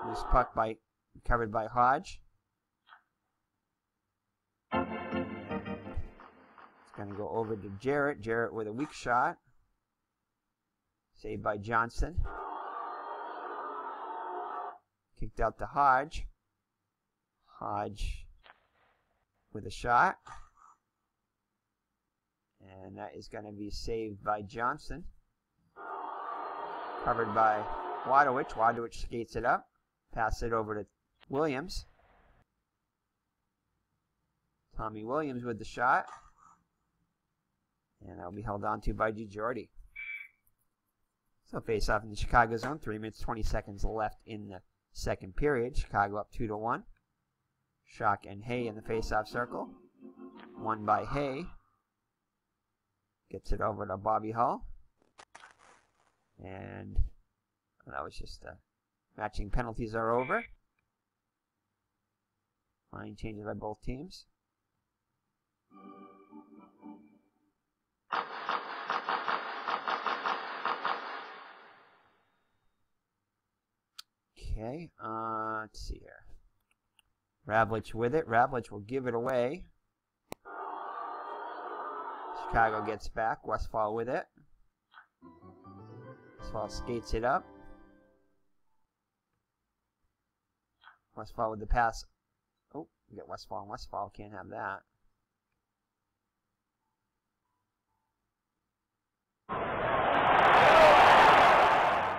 Loose puck covered by Hodge. going to go over to Jarrett. Jarrett with a weak shot. Saved by Johnson. Kicked out to Hodge. Hodge with a shot. And that is going to be saved by Johnson. Covered by Wadowich. Wadowich skates it up. Pass it over to Williams. Tommy Williams with the shot. And that will be held on to by DiGiordi. So face off in the Chicago zone. 3 minutes, 20 seconds left in the second period. Chicago up 2-1. Schock and Hay in the face-off circle. Won by Hay. Gets it over to Bobby Hull. And that was just matching penalties are over. Line changes by both teams. Okay, let's see here. Ravlich with it. Ravlich will give it away. Chicago gets back. Westfall with it. Westfall skates it up. Westfall with the pass. Oh, we got Westfall and Westfall. Can't have that.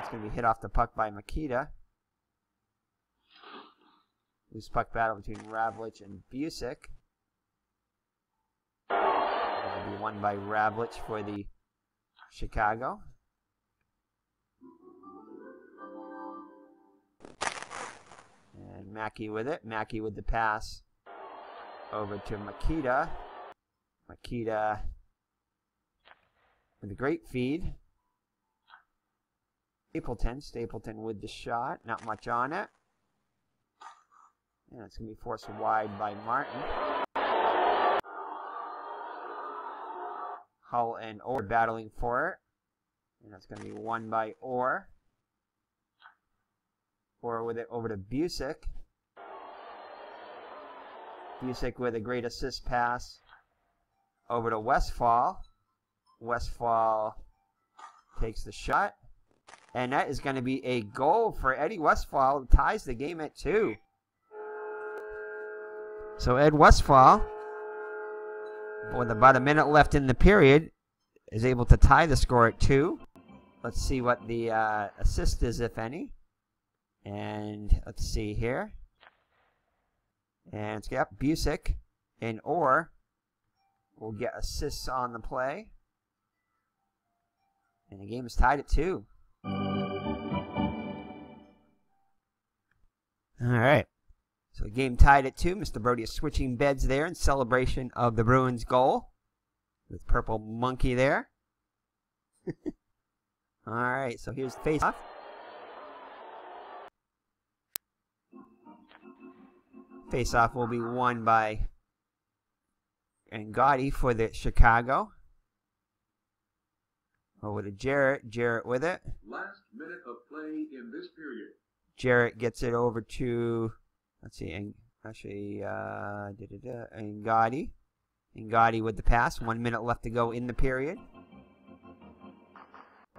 It's going to be hit off the puck by Makita. Loose puck battle between Ravlich and Busick. That'll be won by Ravlich for the Chicago. And Mackey with it. Mackey with the pass over to Makita. Makita with a great feed. Stapleton with the shot. Not much on it. And it's going to be forced wide by Martin. Hull and Orr battling for it. And that's going to be won by Orr. Orr with it over to Busick. Busick with a great assist pass over to Westfall. Westfall takes the shot. And that is going to be a goal for Eddie Westfall. Ties the game at 2. So Ed Westfall, with about a minute left in the period, is able to tie the score at 2. Let's see what the assist is, if any. And let's see here. And it's got Busick and Orr will get assists on the play. And the game is tied at 2. All right. So the game tied at 2. Mr. Brody is switching beds there in celebration of the Bruins' goal. With Purple Monkey there. All right, so here's the face-off. Face-off will be won by Gotti for the Chicago. Over to Jarrett. Jarrett with it. Last minute of play in this period. Jarrett gets it over to... Let's see, Gotti. Gotti with the pass. 1 minute left to go in the period.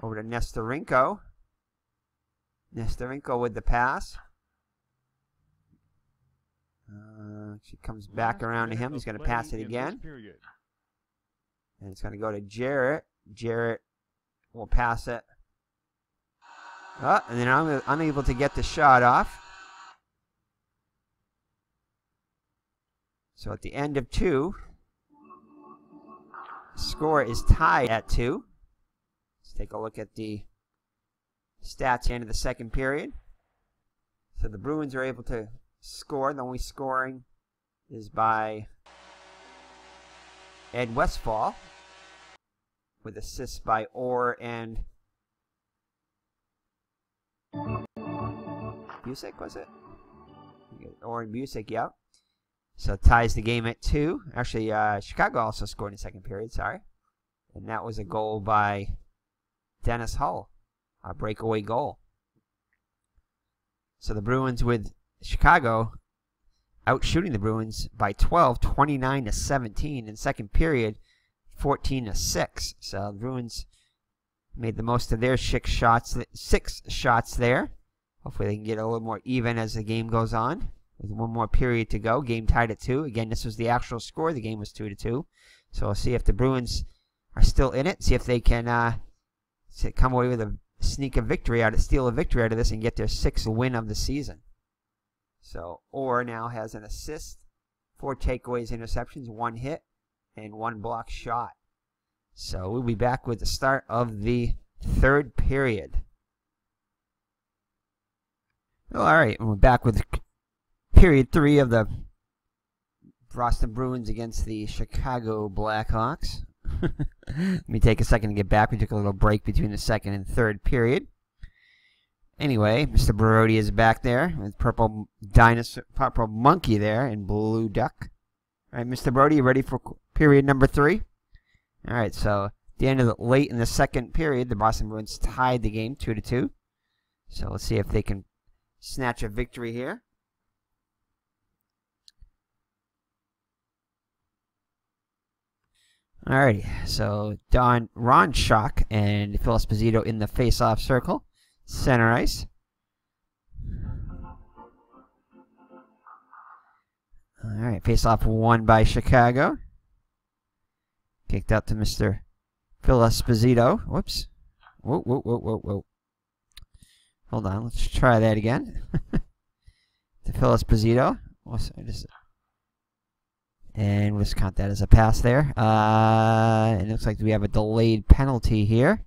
Over to Nestorenko. Nestorenko with the pass. She comes back around to him. He's going to pass it again. And it's going to go to Jarrett. Jarrett will pass it. And then I'm unable to get the shot off. So at the end of 2, score is tied at 2. Let's take a look at the stats at the end of the second period. So the Bruins are able to score. The only scoring is by Ed Westfall, with assists by Orr and Busick, was it? Orr and Busick, yep. So it ties the game at 2. Actually, Chicago also scored in the second period, sorry. And that was a goal by Dennis Hull, a breakaway goal. So the Bruins with Chicago out shooting the Bruins by 12, 29-17 in second period. 14-6. So the Bruins made the most of their 6 shots there. Hopefully they can get a little more even as the game goes on. With one more period to go. Game tied at 2. Again, this was the actual score. The game was 2-2. So we'll see if the Bruins are still in it. See if they can come away with a steal a victory out of this and get their 6th win of the season. So ORR now has an assist, 4 takeaways, interceptions, 1 hit, and 1 block shot. So we'll be back with the start of the 3rd period. All right, and we're back with period 3 of the Boston Bruins against the Chicago Blackhawks. Let me take a second to get back. We took a little break between the 2nd and 3rd period. Anyway, Mr. Brody is back there with purple monkey there and blue duck. All right, Mr. Brody, you ready for period number 3? All right, so at the end of late in the 2nd period, the Boston Bruins tied the game 2-2. So let's see if they can snatch a victory here. Alrighty, so Ron Schock and Phil Esposito in the face-off circle. Center ice. Alright, face-off won by Chicago. Kicked out to Mr. Phil Esposito. Whoops. Whoa. Hold on, let's try that again. To Phil Esposito. And we'll just count that as a pass there. It looks like we have a delayed penalty here.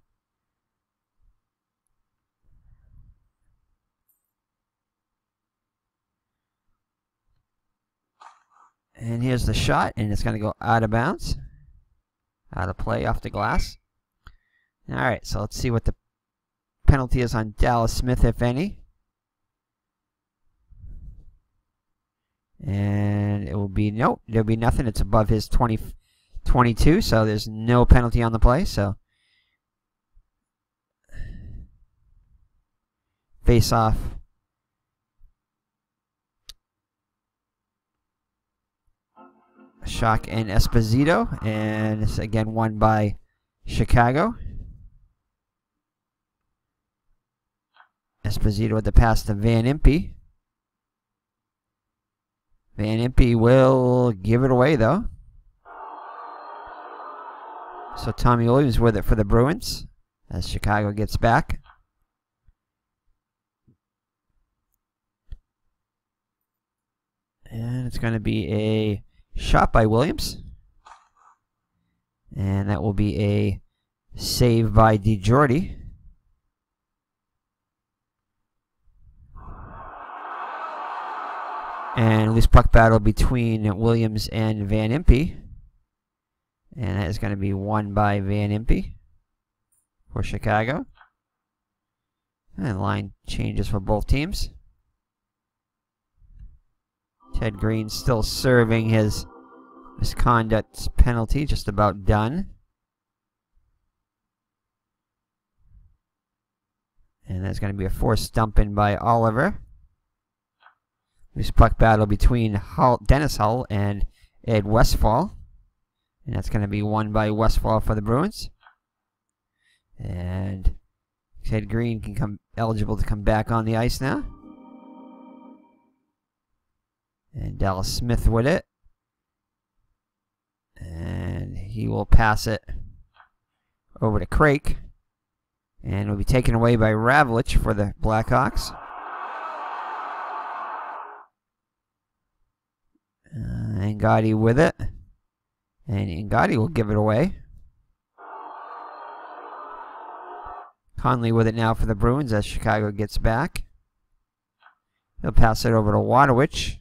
And here's the shot, and it's going to go out of bounds. Out of play, off the glass. Alright, so let's see what the penalty is on Dallas Smith, if any. And it will be, nope, there'll be nothing. It's above his 22, so there's no penalty on the play. So face off. Schock and Esposito, and it's again won by Chicago. Esposito with the pass to Van Impe. Van Impe will give it away, though. So Tommy Williams with it for the Bruins as Chicago gets back. And it's going to be a shot by Williams. And that will be a save by DeJordy. And loose puck battle between Williams and Van Impe. And that is going to be won by Van Impe for Chicago. And line changes for both teams. Ted Green still serving his misconduct penalty, just about done. And that's going to be a forced dump in by Oliver. Loose puck battle between Dennis Hull and Ed Westfall. And that's going to be won by Westfall for the Bruins. And Ted Green can come eligible to come back on the ice now. And Dallas Smith with it. And he will pass it over to Crake. And it will be taken away by Ravlich for the Blackhawks. Angotti with it. And Angotti will give it away. Conley with it now for the Bruins as Chicago gets back. He'll pass it over to Wadowich.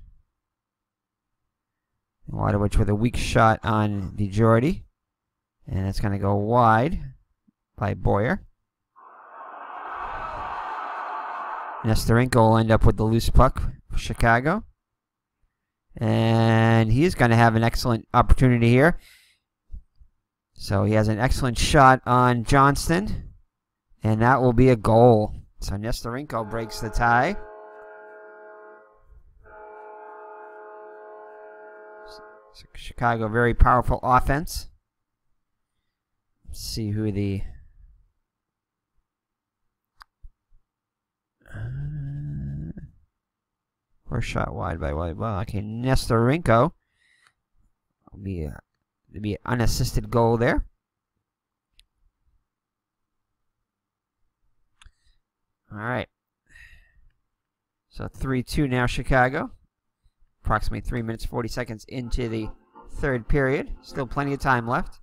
Wadowich with a weak shot on DeJordy. And it's going to go wide by Boyer. Nestorenko will end up with the loose puck for Chicago. And he's going to have an excellent opportunity here. So he has an excellent shot on Johnston. And that will be a goal. So Nestorenko breaks the tie. Chicago, very powerful offense. Let's see who the... Or shot wide by wide. Well, okay, Nestorenko will be an unassisted goal there. All right. So 3-2 now, Chicago. Approximately 3 minutes 40 seconds into the third period. Still plenty of time left.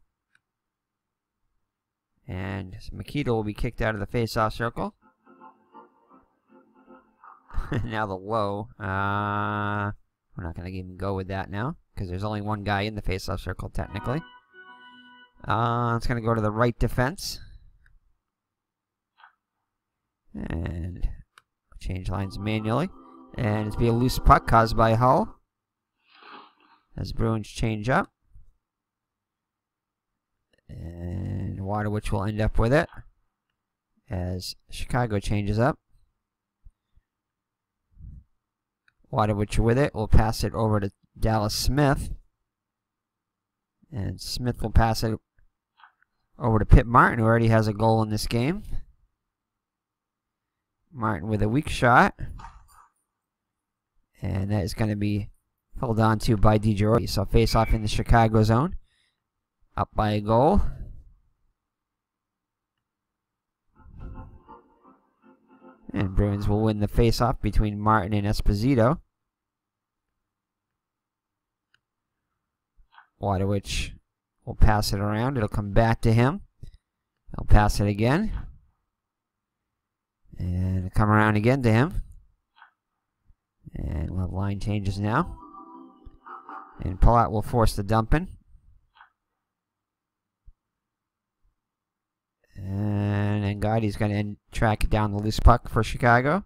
And Makita will be kicked out of the face-off circle. Now the low. We're not going to even go with that now, because there's only one guy in the face-off circle, technically. It's going to go to the right defense. And change lines manually. And it's be a loose puck caused by Hull. As Bruins change up. And Waterwich will end up with it. As Chicago changes up. Waterwich with it. Will pass it over to Dallas Smith. And Smith will pass it over to Pitt Martin, who already has a goal in this game. Martin with a weak shot. And that is going to be held on to by DiGiorgi. So face off in the Chicago zone. Up by a goal. And Bruins will win the face off between Martin and Esposito. Waterwich will pass it around. It'll come back to him. He'll pass it again. And it'll come around again to him. And we'll have line changes now. And Palat will force the dumping. And Ngadi's going to track down the loose puck for Chicago.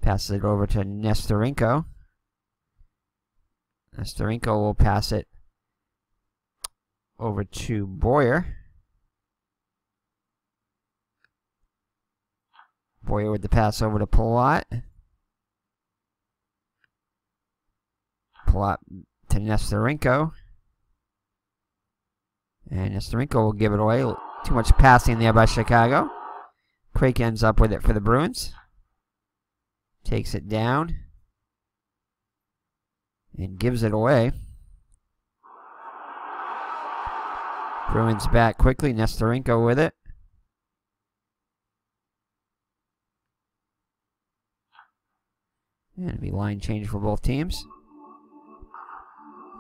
Passes it over to Nestorenko. Nestorenko will pass it over to Boyer. Boyer with the pass over to Palat. Palat to Nestorenko. And Nestorenko will give it away. Too much passing there by Chicago. Craik ends up with it for the Bruins. Takes it down. And gives it away. Bruins back quickly. Nestorenko with it. And it'll be line change for both teams.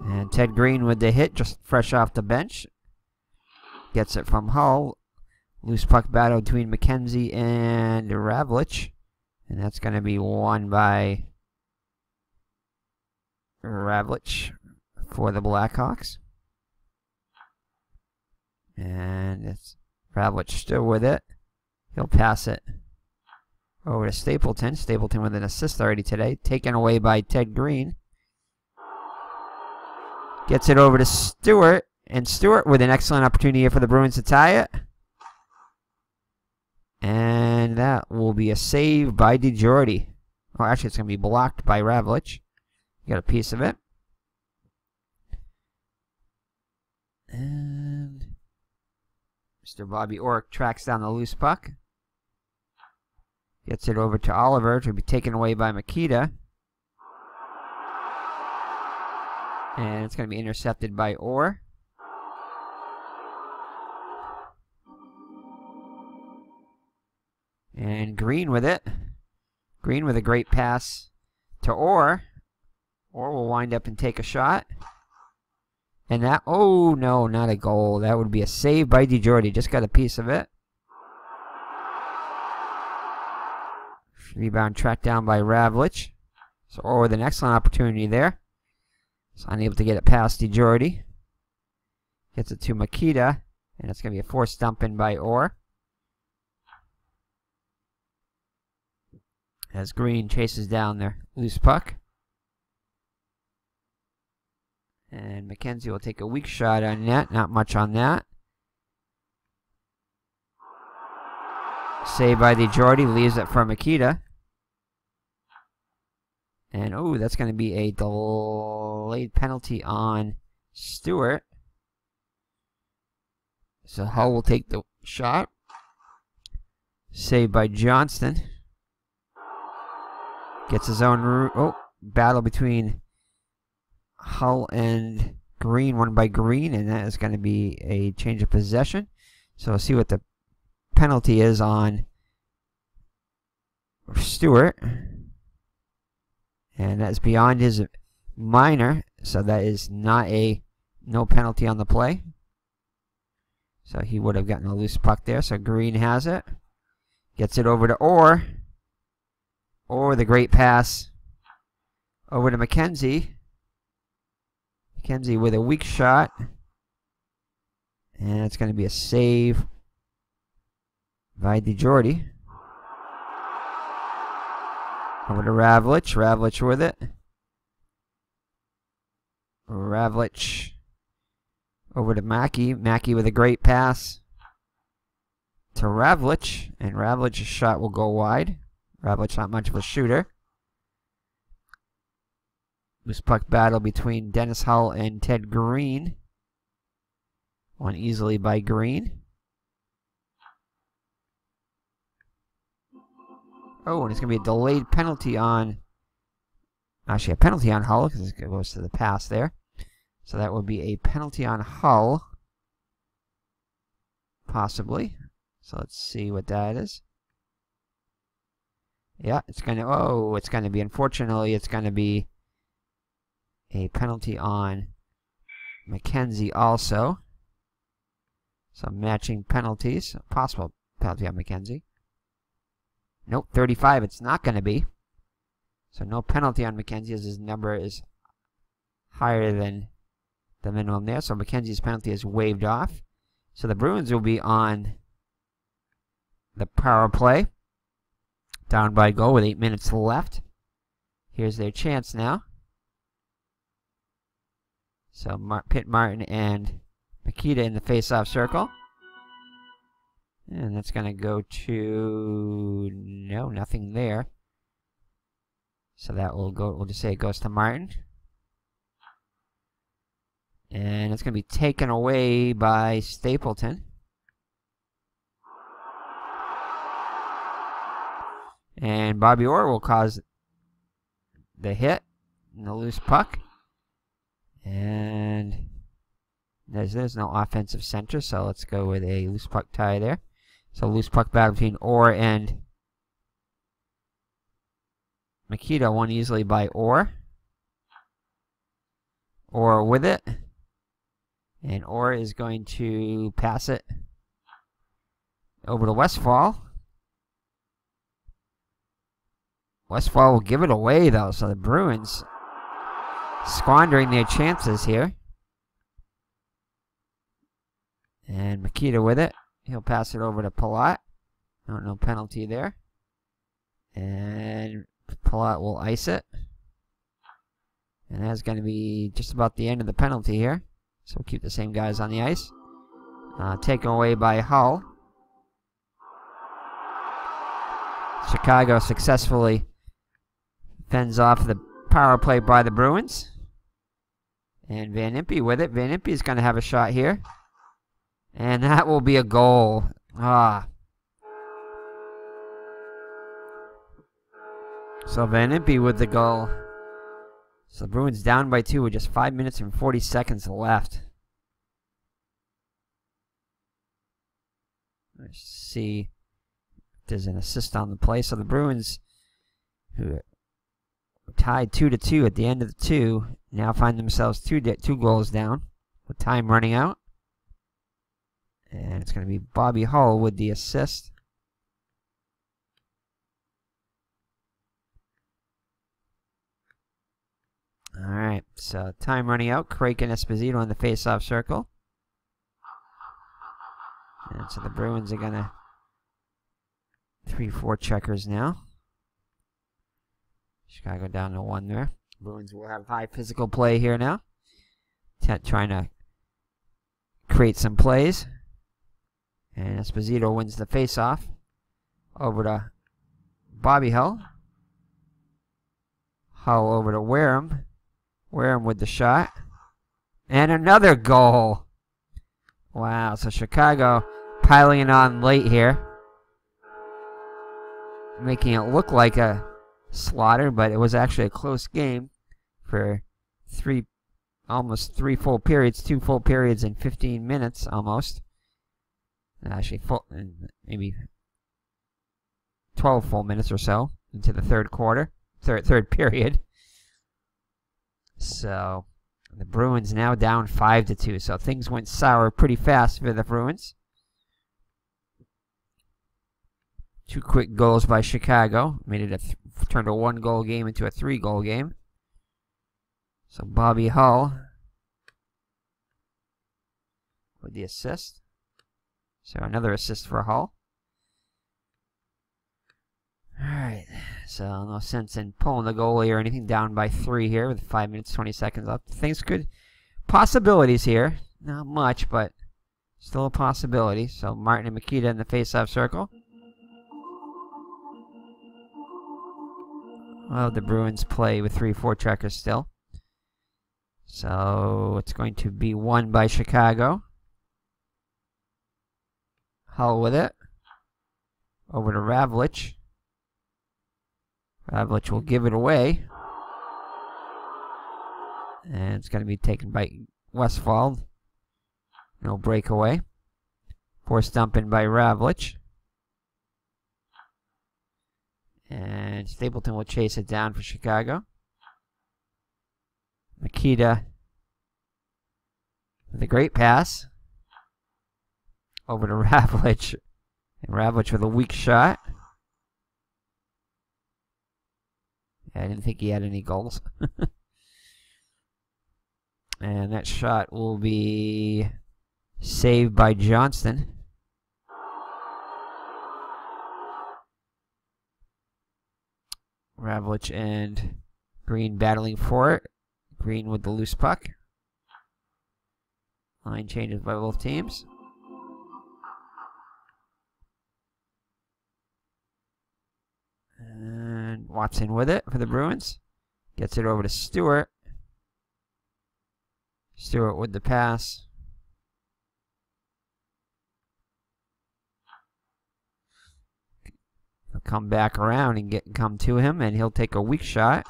And Ted Green with the hit, just fresh off the bench. Gets it from Hull. Loose puck battle between McKenzie and Ravlich. And that's going to be won by Ravlich for the Blackhawks. And it's Ravlich still with it. He'll pass it over to Stapleton. Stapleton with an assist already today. Taken away by Ted Green. Gets it over to Stewart. And Stewart with an excellent opportunity here for the Bruins to tie it. And that will be a save by DiGiorgi. Oh, actually, it's going to be blocked by Ravlich. Got a piece of it. And Mr. Bobby Orrick tracks down the loose puck. Gets it over to Oliver to be taken away by Makita. And it's going to be intercepted by Orr. And Green with it. Green with a great pass to Orr. Orr will wind up and take a shot. And that, oh no, not a goal. That would be a save by DiGiorgi. Just got a piece of it. Rebound tracked down by Ravlich. So Orr with an excellent opportunity there. He's unable to get it past DiGiorgi. Gets it to Makita. And it's going to be a forced dump in by Orr. As Green chases down their loose puck. And McKenzie will take a weak shot on net. Not much on that. Saved by DiGiorgi. Leaves it for Makita. And, oh, that's going to be a delayed penalty on Stewart. So Hull will take the shot. Saved by Johnston. Gets his own battle between Hull and Green, won by Green, and that is going to be a change of possession. So we'll see what the penalty is on Stewart. And that's beyond his minor, so that is no penalty on the play. So he would have gotten a loose puck there. So Green has it. Gets it over to Orr. Orr, the great pass over to McKenzie. McKenzie with a weak shot. And it's going to be a save by DeJordy. Over to Ravlich. Ravlich with it. Ravlich over to Mackey. Mackey with a great pass to Ravlich. And Ravlich's shot will go wide. Ravlich not much of a shooter. Loose puck battle between Dennis Hull and Ted Green. Won easily by Green. Oh, and it's going to be a delayed penalty on... Actually, a penalty on Hull, because it goes to the pass there. So that would be a penalty on Hull. Possibly. So let's see what that is. Yeah, it's going to... Oh, it's going to be... Unfortunately, it's going to be a penalty on McKenzie also. So matching penalties. A possible penalty on McKenzie. Nope, 35 it's not going to be. So no penalty on McKenzie as his number is higher than the minimum there. So McKenzie's penalty is waived off. So the Bruins will be on the power play. Down by a goal with 8 minutes left. Here's their chance now. So Pitt Martin and Makita in the face-off circle. And that's going to go to... No, nothing there. So that will go... We'll just say it goes to Martin. And it's going to be taken away by Stapleton. And Bobby Orr will cause the hit and the loose puck. And there's no offensive center, so let's go with a loose puck tie there. So loose puck battle between Orr and Makita, won easily by Orr. Orr with it. And Orr is going to pass it over to Westfall. Westfall will give it away, though, so the Bruins squandering their chances here. And Makita with it. He'll pass it over to Palat. No penalty there. And Palat will ice it. And that's going to be just about the end of the penalty here. So we'll keep the same guys on the ice. Taken away by Hull. Chicago successfully fends off the power play by the Bruins. And Van Impe with it. Van Impe is going to have a shot here. And that will be a goal. So Van Impe with the goal. So the Bruins down by 2 with just 5 minutes and 40 seconds left. Let's see if there's an assist on the play. So the Bruins, who were tied 2-2 at the end of the 2, now find themselves two goals down with time running out. And it's going to be Bobby Hull with the assist. Alright, so time running out. Craik and Esposito in the face-off circle. And so the Bruins are going to 3-4 checkers now. Chicago down to 1 there. Bruins will have high physical play here now. Trying to create some plays. And Esposito wins the face-off. Over to Bobby Hull. Hull over to Wareham. Wareham with the shot. And another goal. Wow, so Chicago piling it on late here. Making it look like a slaughter, but it was actually a close game for almost 3 full periods, 2 full periods in 15 minutes almost. Actually, maybe 12 full minutes or so into the third period. So the Bruins now down 5-2. So things went sour pretty fast for the Bruins. 2 quick goals by Chicago made it turned a 1-goal game into a 3-goal game. So Bobby Hull with the assist. So another assist for Hull. Alright, so no sense in pulling the goalie or anything, down by 3 here with 5 minutes, 20 seconds left. Things could, possibilities here. Not much, but still a possibility. So Martin and Mikita in the face-off circle. Well, the Bruins play with 3 forecheckers still. So it's going to be won by Chicago. Hull with it. Over to Ravlich. Ravlich will give it away. And it's going to be taken by Westfall. No breakaway. Forced dumping by Ravlich. And Stapleton will chase it down for Chicago. Mikita with a great pass. Over to Ravlich. And Ravlich with a weak shot. I didn't think he had any goals. And that shot will be saved by Johnston. Ravlich and Green battling for it. Green with the loose puck. Line changes by both teams. And Watson with it for the Bruins. Gets it over to Stewart. Stewart with the pass. He'll come back around and come to him, and he'll take a weak shot.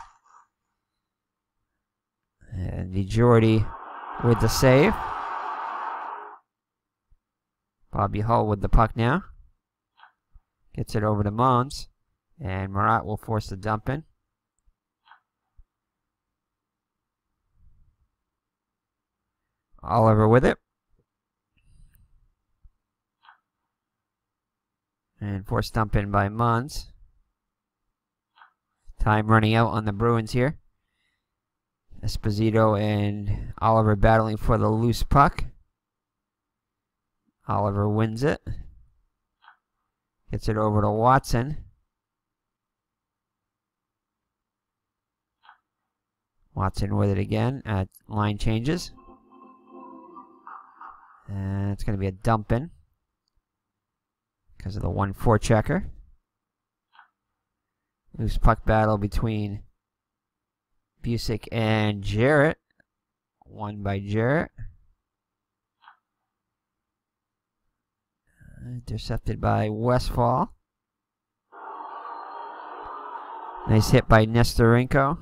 And DeJordy with the save. Bobby Hull with the puck now. Gets it over to Mons. And Marat will force the dump in. Oliver with it. And forced dump in by Mons. Time running out on the Bruins here. Esposito and Oliver battling for the loose puck. Oliver wins it. Gets it over to Watson. Watson with it again. Line changes. And it's going to be a dump in because of the 1-4 checker. Loose puck battle between Busick and Jarrett. Won by Jarrett. Intercepted by Westfall. Nice hit by Nestorenko.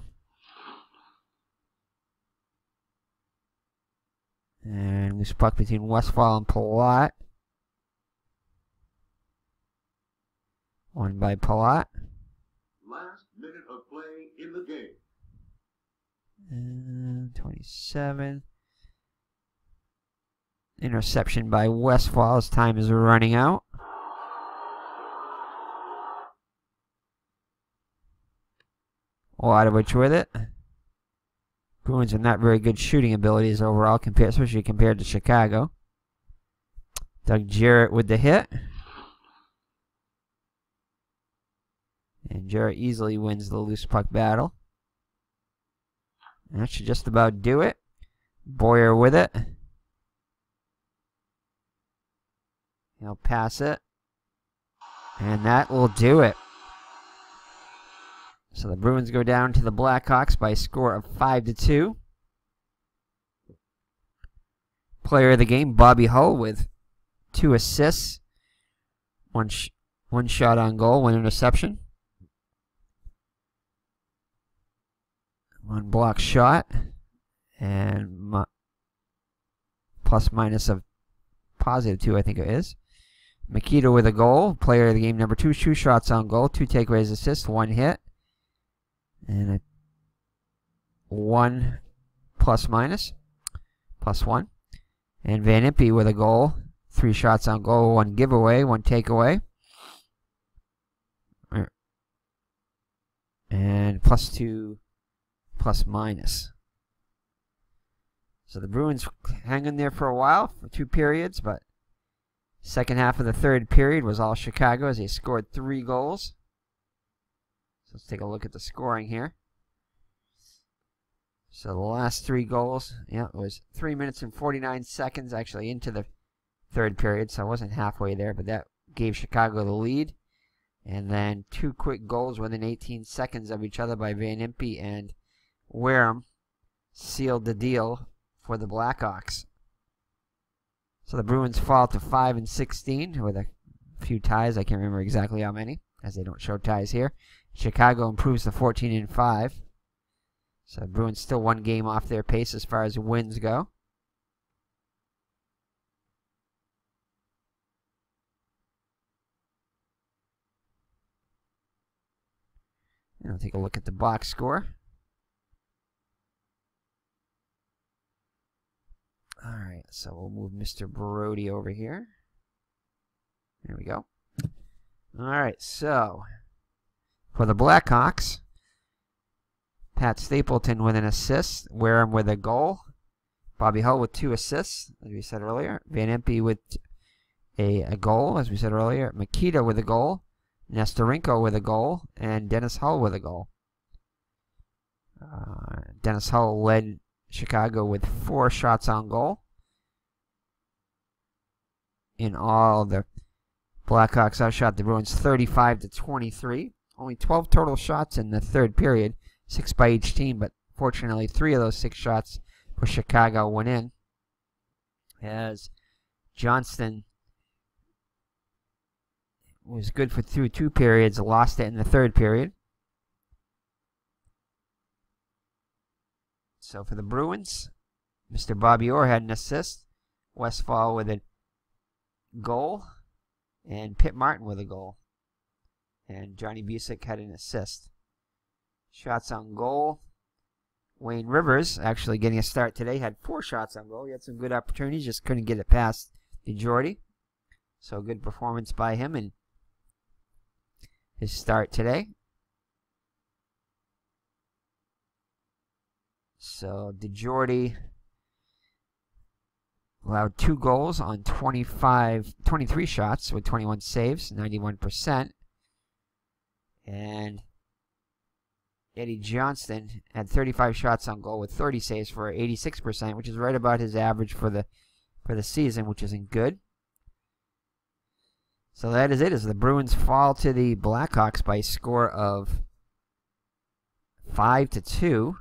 And loose puck between Westfall and Palat. Won by Palat. Last minute of play in the game. And 27. Interception by Westfall as time is running out. Wadowicz with it. Bruins have not very good shooting abilities overall, especially compared to Chicago. Doug Jarrett with the hit. And Jarrett easily wins the loose puck battle. And that should just about do it. Boyer with it. He'll pass it. And that will do it. So the Bruins go down to the Blackhawks by a score of 5-2. Player of the game, Bobby Hull with 2 assists, one shot on goal, 1 interception, 1 block shot, and plus minus of positive 2, I think it is. Makita with a goal. Player of the game number 2, 2 shots on goal, 2 takeaways, assists, 1 hit, and a 1 plus minus, plus 1. And Van Impe with a goal, 3 shots on goal, 1 giveaway, 1 takeaway. And plus 2, plus minus. So the Bruins hang in there for a while, for 2 periods, but second half of the 3rd period was all Chicago as they scored 3 goals. So let's take a look at the scoring here. So the last 3 goals, yeah, it was 3 minutes and 49 seconds actually into the 3rd period, so it wasn't halfway there, but that gave Chicago the lead. And then 2 quick goals within 18 seconds of each other by Van Impe and Wareham sealed the deal for the Blackhawks. So the Bruins fall to 5-16 with a few ties. I can't remember exactly how many, as they don't show ties here. Chicago improves to 14-5. So the Bruins still 1 game off their pace as far as wins go. And I'll take a look at the box score. Alright, so we'll move Mr. Brody over here. There we go. Alright, so for the Blackhawks, Pat Stapleton with an assist, Wareham with a goal, Bobby Hull with 2 assists, as we said earlier, Van Impe with a goal, as we said earlier, Makita with a goal, Nestorenko with a goal, and Dennis Hull with a goal. Dennis Hull led Chicago with 4 shots on goal. In all, the Blackhawks outshot the Bruins 35-23. Only 12 total shots in the 3rd period, 6 by each team, but fortunately 3 of those 6 shots for Chicago went in, as Johnston was good for through 2 periods, lost it in the 3rd period. So for the Bruins, Mr. Bobby Orr had an assist, Westfall with a goal, and Pitt Martin with a goal. And Johnny Busick had an assist. Shots on goal, Wayne Rivers actually getting a start today, had 4 shots on goal. He had some good opportunities, just couldn't get it past DeJordy. So good performance by him in his start today. So DeJordy allowed 2 goals on 23 shots with 21 saves, 91%. And Eddie Johnston had 35 shots on goal with 30 saves for 86%, which is right about his average for the season, which isn't good. So that is it, as the Bruins fall to the Blackhawks by a score of 5-2.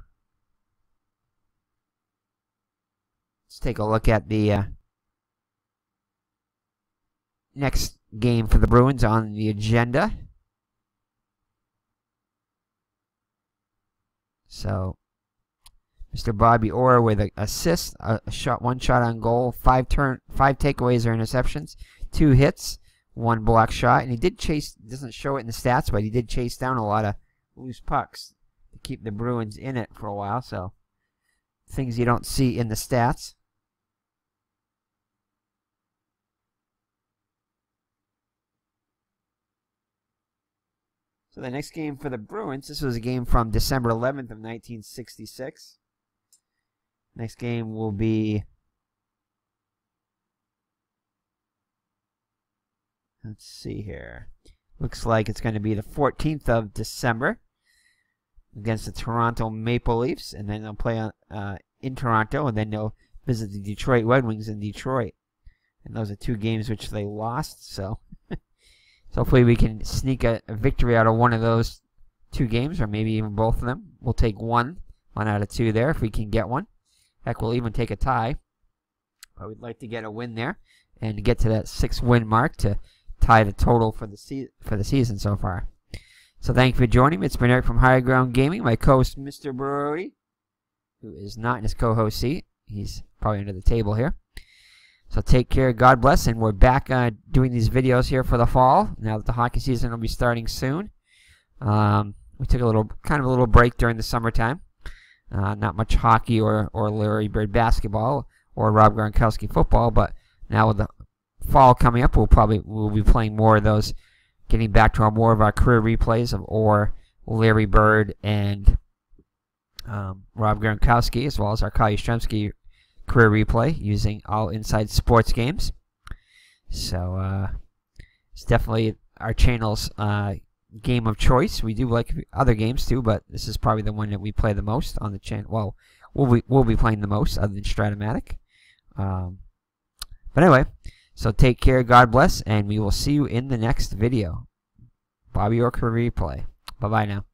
Let's take a look at the next game for the Bruins on the agenda. So, Mr. Bobby Orr with an assist, one shot on goal, 5 takeaways or interceptions, 2 hits, 1 block shot, and he did chase. Doesn't show it in the stats, but he did chase down a lot of loose pucks to keep the Bruins in it for a while. So, things you don't see in the stats. So the next game for the Bruins, this was a game from December 11th of 1966. Next game will be, let's see here. Looks like it's going to be the 14th of December against the Toronto Maple Leafs, and then they'll play in Toronto, and then they'll visit the Detroit Red Wings in Detroit. And those are 2 games which they lost, so hopefully we can sneak a victory out of one of those 2 games, or maybe even both of them. We'll take one out of 2 there if we can get one. Heck, we'll even take a tie. But we'd like to get a win there and get to that 6-win mark to tie the total for the season so far. So thank you for joining me. It's been Eric from Higher Ground Gaming. My co-host, Mr. Brody, who is not in his co-host seat. He's probably under the table here. So take care. God bless. And we're back doing these videos here for the fall. Now that the hockey season will be starting soon. We took a little break during the summertime. Not much hockey or Larry Bird basketball or Rob Gronkowski football. But now with the fall coming up, we'll be playing more of those. Getting back to more of our career replays of ORR, Larry Bird, and Rob Gronkowski, as well as our Kyle Yastrzemski career replay using all Inside Sports games. So it's definitely our channel's game of choice. We do like other games too, but this is probably the one that we play the most on the channel. Well, we'll be playing the most other than Stratomatic. But anyway, so take care, God bless, and we will see you in the next video. Bobby Orr career replay. Bye-bye now.